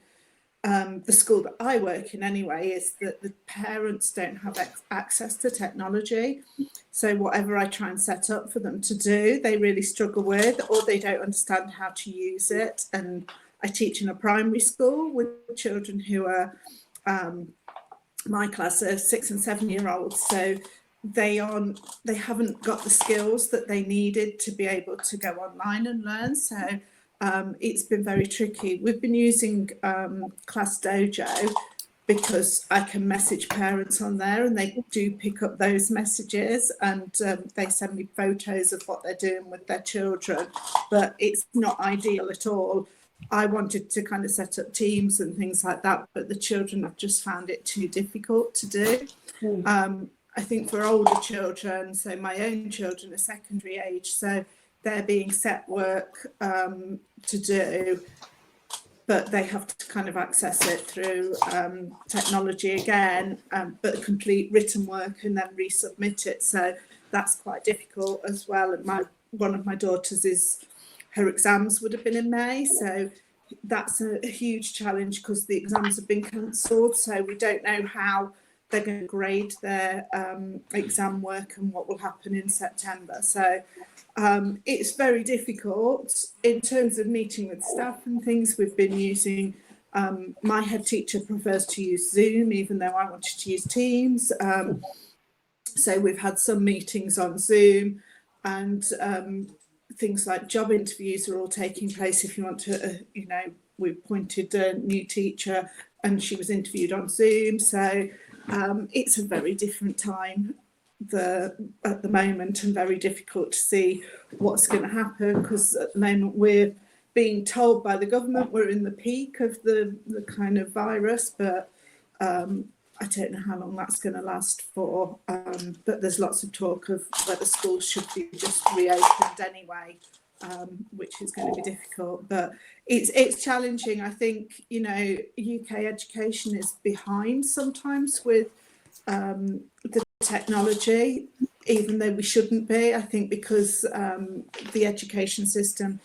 the school that I work in anyway is that the parents don't have access to technology. So whatever I try and set up for them to do, they really struggle with, or they don't understand how to use it. And I teach in a primary school with children who are my class are 6 and 7 year olds, so they haven't got the skills that they needed to be able to go online and learn. So it's been very tricky. We've been using Class Dojo because I can message parents on there, and they do pick up those messages, and they send me photos of what they're doing with their children, but it's not ideal at all. I wanted to kind of set up teams and things like that, but the children have just found it too difficult to do. I think for older children, so my own children are secondary age, so they're being set work to do, but they have to kind of access it through technology again, but complete written work and then resubmit it. So that's quite difficult as well. And one of my daughters her exams would have been in May, so that's a huge challenge because the exams have been cancelled. So we don't know how they're going to grade their exam work and what will happen in September. So it's very difficult in terms of meeting with staff and things. We've been using, my head teacher prefers to use Zoom, even though I wanted to use Teams. So we've had some meetings on Zoom, and things like job interviews are all taking place. If you want to, we appointed a new teacher and she was interviewed on Zoom. So it's a very different time at the moment, and very difficult to see what's going to happen, because at the moment we're being told by the government we're in the peak of the kind of virus, but I don't know how long that's going to last for, but there's lots of talk of whether schools should be just reopened anyway, which is going to be difficult. But it's challenging. I think, UK education is behind sometimes with the technology, even though we shouldn't be. I think because the education system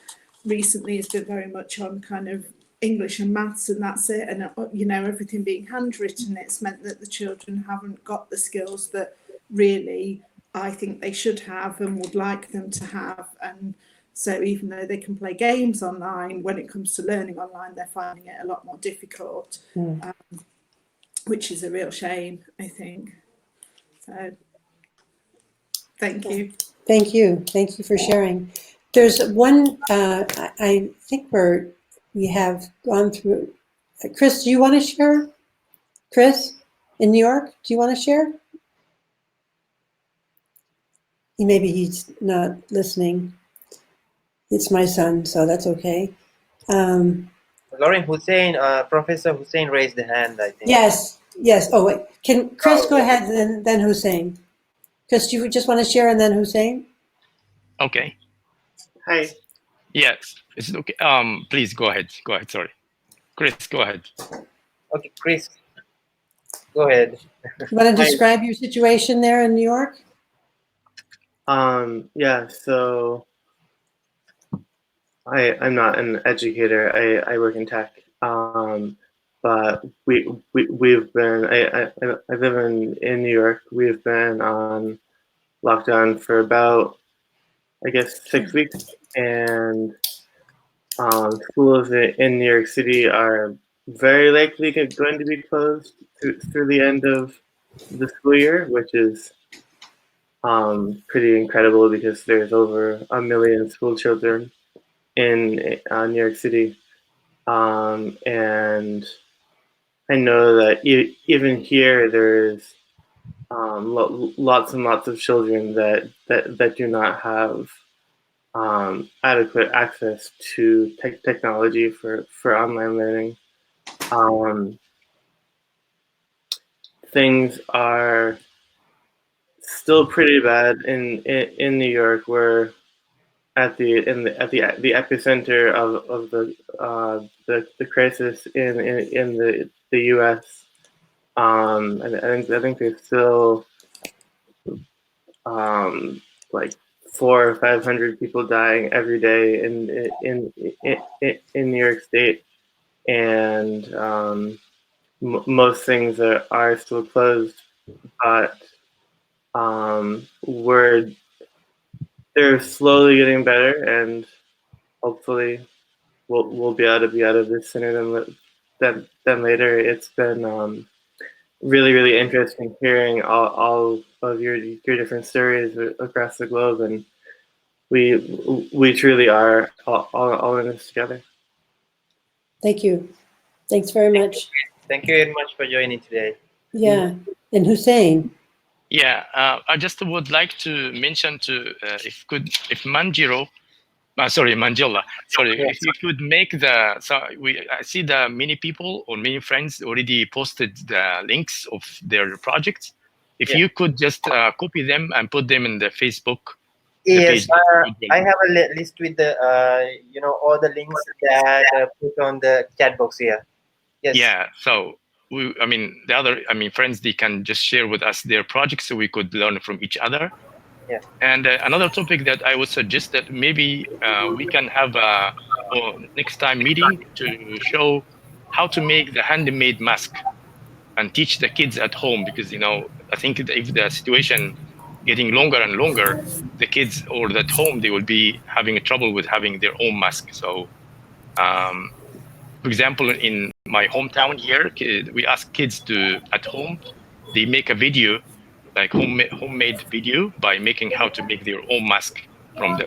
recently has been very much on kind of English and maths, and that's it. And you know, everything being handwritten, it's meant that the children haven't got the skills that really I think they should have and would like them to have. And so even though they can play games online, when it comes to learning online, they're finding it a lot more difficult, which is a real shame, I think. So thank you. Thank you. Thank you for sharing. There's one, I think we have gone through. Chris, do you want to share? Chris, in New York, do you want to share? Maybe he's not listening. It's my son, so that's okay. Lorraine, Hussein, Professor Hussein raised the hand, I think. Yes, yes. Oh, wait. Can Chris go ahead, then Hussein? Chris, do you just want to share and then Hussein? Okay. Hi. Yes, it's okay. Please go ahead. Go ahead. Sorry, Chris, go ahead. Okay, Chris, go ahead. You want to describe your situation there in New York? Yeah, so I'm not an educator. I work in tech. But we've been I live in New York. We've been on lockdown for about, I guess, 6 weeks, and schools in New York City are very likely going to be closed through the end of the school year, which is pretty incredible because there's over 1 million school children in New York City, and I know that even here there's lots and lots of children that do not have adequate access to technology for online learning. Things are still pretty bad in New York. We're at the epicenter of the crisis in the U.S. And I think there's still like 400 or 500 people dying every day in New York State, and most things are still closed, but they're slowly getting better, and hopefully we'll be able to be out of this sooner than later. It's been really interesting hearing all of your different stories across the globe, and we truly are all in this together. Thank you. Thanks very much. Thank you very much for joining today. Yeah, and Hussein. Yeah, I just would like to mention if Manjula, if you could make I see the many people or many friends already posted the links of their projects. If you could just copy them and put them in the Facebook. Yes, I have a list with the all the links that put on the chat box here. Yes. Yeah. So friends, they can just share with us their projects so we could learn from each other. Yeah. And another topic that I would suggest that maybe we can have a next time meeting to show how to make the handmade mask and teach the kids at home, because I think if the situation getting longer and longer, the kids or at home they will be having trouble with having their own mask. So for example, in my hometown here, we ask kids to at home they make a video, like homemade video, by making how to make their own mask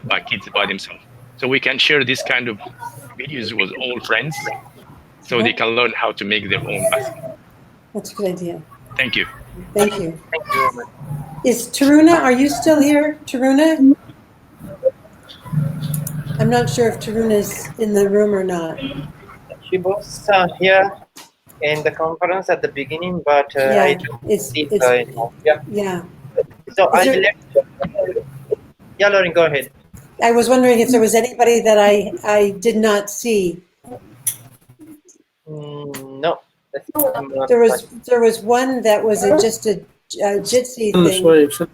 by kids by themselves. So we can share this kind of videos with all friends, so they can learn how to make their own mask. That's a good idea. Thank you. Thank you. Thank you very much. Is Taruna, are you still here, Taruna? I'm not sure if Taruna's in the room or not. She was here in the conference at the beginning, but I don't see her anymore. Yeah. So yeah, Lorraine, go ahead. I was wondering if there was anybody that I did not see. No. There was one that was just Jitsi thing.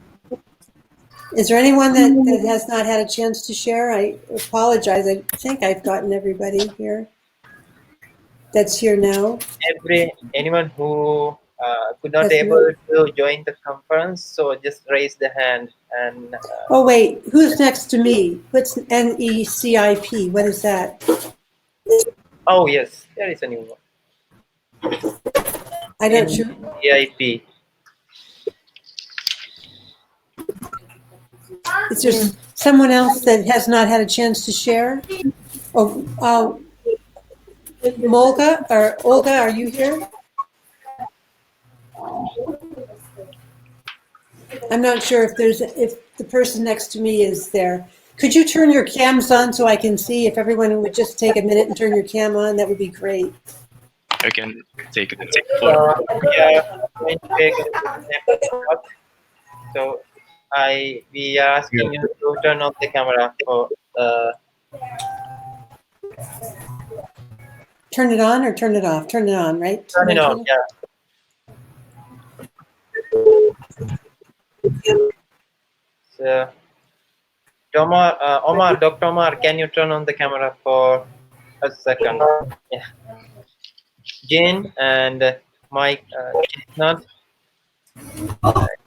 Is there anyone that has not had a chance to share? I apologize. I think I've gotten everybody here that's here now. Anyone who could not That's able no. to join the conference, so just raise the hand and. Oh wait, who's next to me? What's NECIP? What is that? Oh yes, there is a new one. I don't sure. NECIP. Is there someone else that has not had a chance to share? Oh, Olga, are you here? I'm not sure if the person next to me is there. Could you turn your cams on so I can see? If everyone would just take a minute and turn your cam on, that would be great. I can take it. Yeah, going to take a snapshot. So we are asking you to turn on the camera for. Turn it on or turn it off? Turn it on, right? Turn it on, yeah. So, Dr. Omar, can you turn on the camera for a second? Yeah. Jane and Mike, not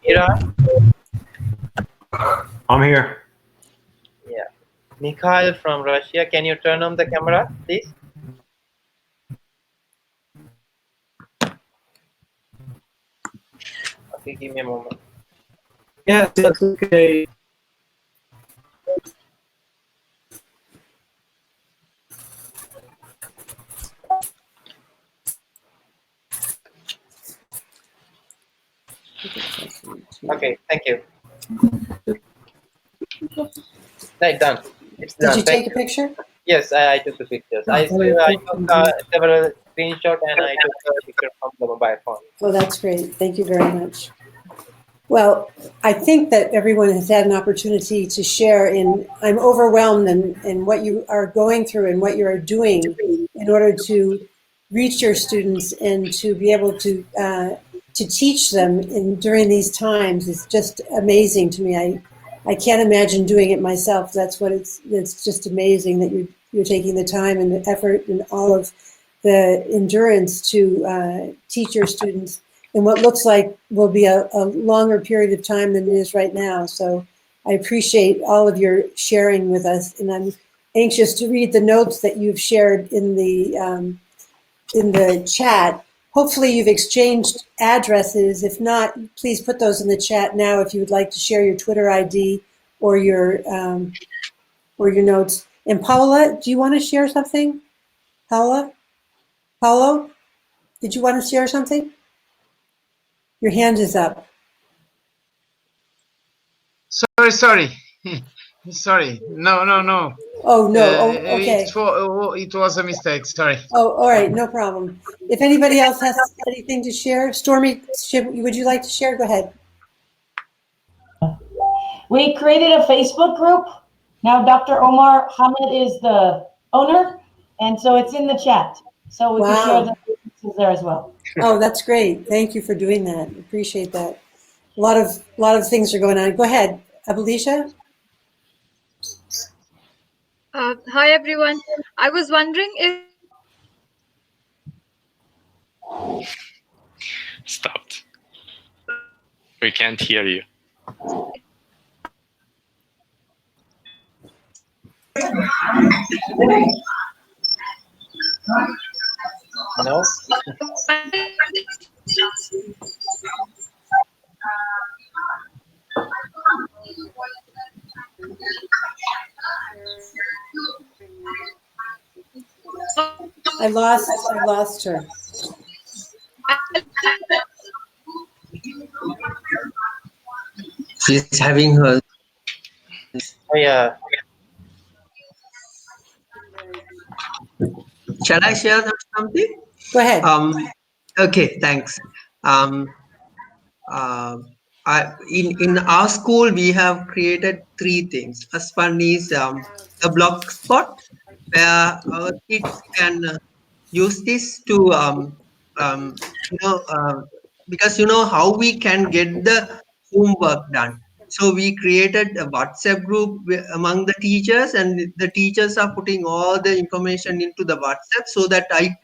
Dara. I'm here. Yeah. Mikhail from Russia, can you turn on the camera, please? Okay, give me a moment. Yes, that's okay. Okay, thank you. Right, done. It's Did done. you take a picture? Yes, I took the pictures. I took several screenshots and I took a picture from the mobile phone. Oh, that's great. Thank you very much. Well, I think that everyone has had an opportunity to share I'm overwhelmed in what you are going through and what you are doing in order to reach your students and to be able to teach them during these times is just amazing to me. I can't imagine doing it myself. That's what it's just amazing that you're taking the time and the effort and all of the endurance to teach your students in what looks like will be a longer period of time than it is right now. So I appreciate all of your sharing with us, and I'm anxious to read the notes that you've shared in the chat. Hopefully you've exchanged addresses. If not, please put those in the chat now if you would like to share your Twitter ID or your notes. And Paula, do you want to share something? Paulo, did you want to share something? Your hand is up. Sorry. Sorry. No. Oh, no. Oh, okay. It was a mistake. Sorry. Oh, all right. No problem. If anybody else has anything to share, Stormy, would you like to share? Go ahead. We created a Facebook group. Now Dr. Omar Hamid is the owner, and so it's in the chat. So we can share the businesses there as well. Oh, that's great. Thank you for doing that. Appreciate that. A lot of things are going on. Go ahead, Abalisha. Hi, everyone. I was wondering if Stopped. We can't hear you. No. I lost her. She's having her. Oh, yeah. Shall I share something? Go ahead. Okay, thanks. In our school, we have created 3 things. First one is a blog spot where our kids can use this to because you know how we can get the homework done. So we created a WhatsApp group among the teachers, and the teachers are putting all the information into the WhatsApp so that I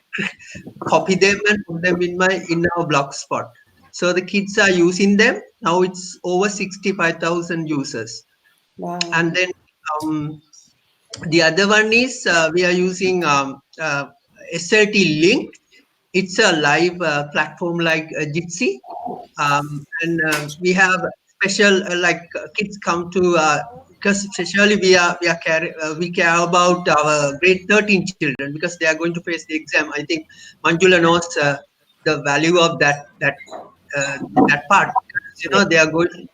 copy them and put them in our blogspot. So the kids are using them now. It's over 65,000 users. Wow. And then the other one is we are using SLT Link. It's a live platform like Jitsi, and we have special kids come to because especially we care about our grade 13 children because they are going to face the exam. I think Manjula knows the value of that part. You know, they are going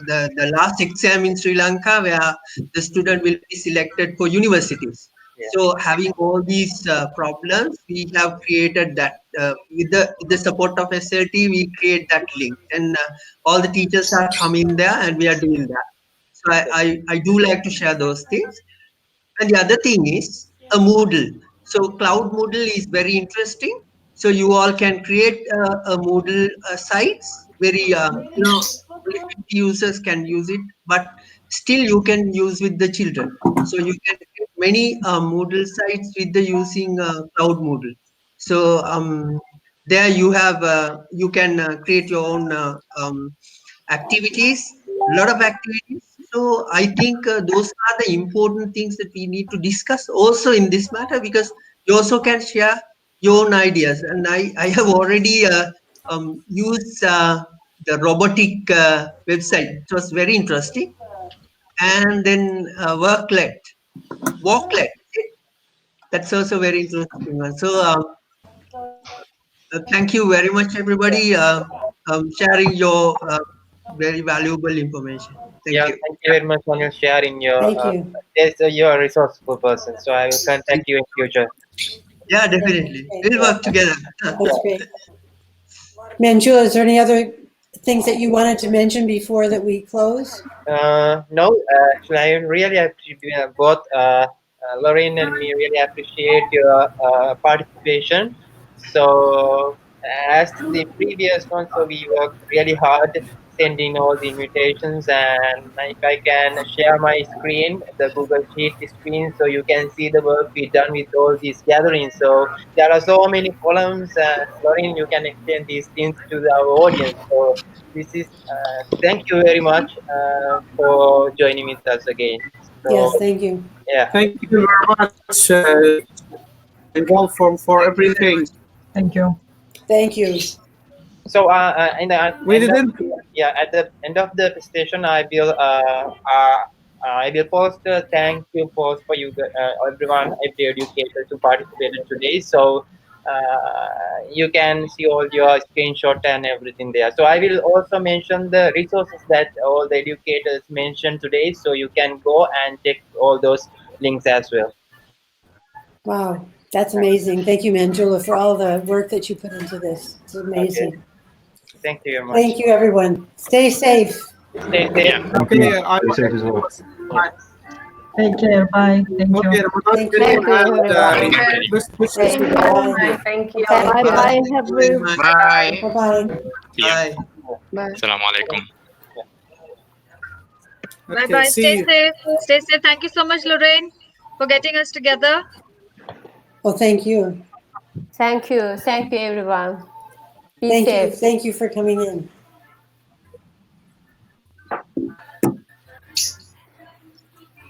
the last exam in Sri Lanka where the student will be selected for universities. So having all these problems, we have created that with the support of SLT. We create that link, and all the teachers are coming there, and we are doing that. So I do like to share those things. And the other thing is a Moodle. So Cloud Moodle is very interesting. So you all can create a Moodle sites. Very only 50 users can use it, but still you can use with the children. So you can create many Moodle sites with the using Cloud Moodle. So there you have you can create your own activities, a lot of activities. So I think those are the important things that we need to discuss also in this matter, because you also can share your own ideas. And I have already used the robotic website. It was very interesting. And then Walklet. That's also very interesting one. So thank you very much, everybody, sharing your very valuable information. Thank Yeah, you. thank you very much for your sharing your. Thank you. Yes, you're a resourceful person, so I will contact you in future. Yeah, definitely. We'll work together. That's great. Manjula, is there any other things that you wanted to mention before that we close? No, actually, I really appreciate both Lorraine and me. Really appreciate your participation. So, as the previous one, so we worked really hard sending all the invitations, and if I can share my screen, the Google Sheet screen, so you can see the work we done with all these gatherings. So there are so many columns, and Lorraine, you can explain these things to our audience. So this is thank you very much for joining with us again. So Yes, thank you. yeah, Thank you very much, involved for everything. Thank you. Thank you. so in the We end of, didn't. yeah, at the end of the presentation, I will post a thank you post for you everyone, every educator who participated today. So you can see all your screenshot and everything there. So I will also mention the resources that all the educators mentioned today, so you can go and check all those links as well. Wow, that's amazing. Thank you, Manjula, for all the work that you put into this. It's amazing. Okay. Thank you very much. Thank you, everyone. Stay safe. Stay safe. Okay, Stay safe as well. Take care. Bye. Thank you. Okay, Thank you. and Very good. best wishes to Bye. all of you. Thank you. Bye. Bye, everyone. Bye. Bye-bye. Yeah. Bye. Assalamu alaikum. Bye Okay, bye. see Stay you. safe. Stay safe. Thank you so much, Lorraine, for getting us together. Well, thank you. Thank you. Thank you, everyone. Be Thank you. safe. Thank you for coming in.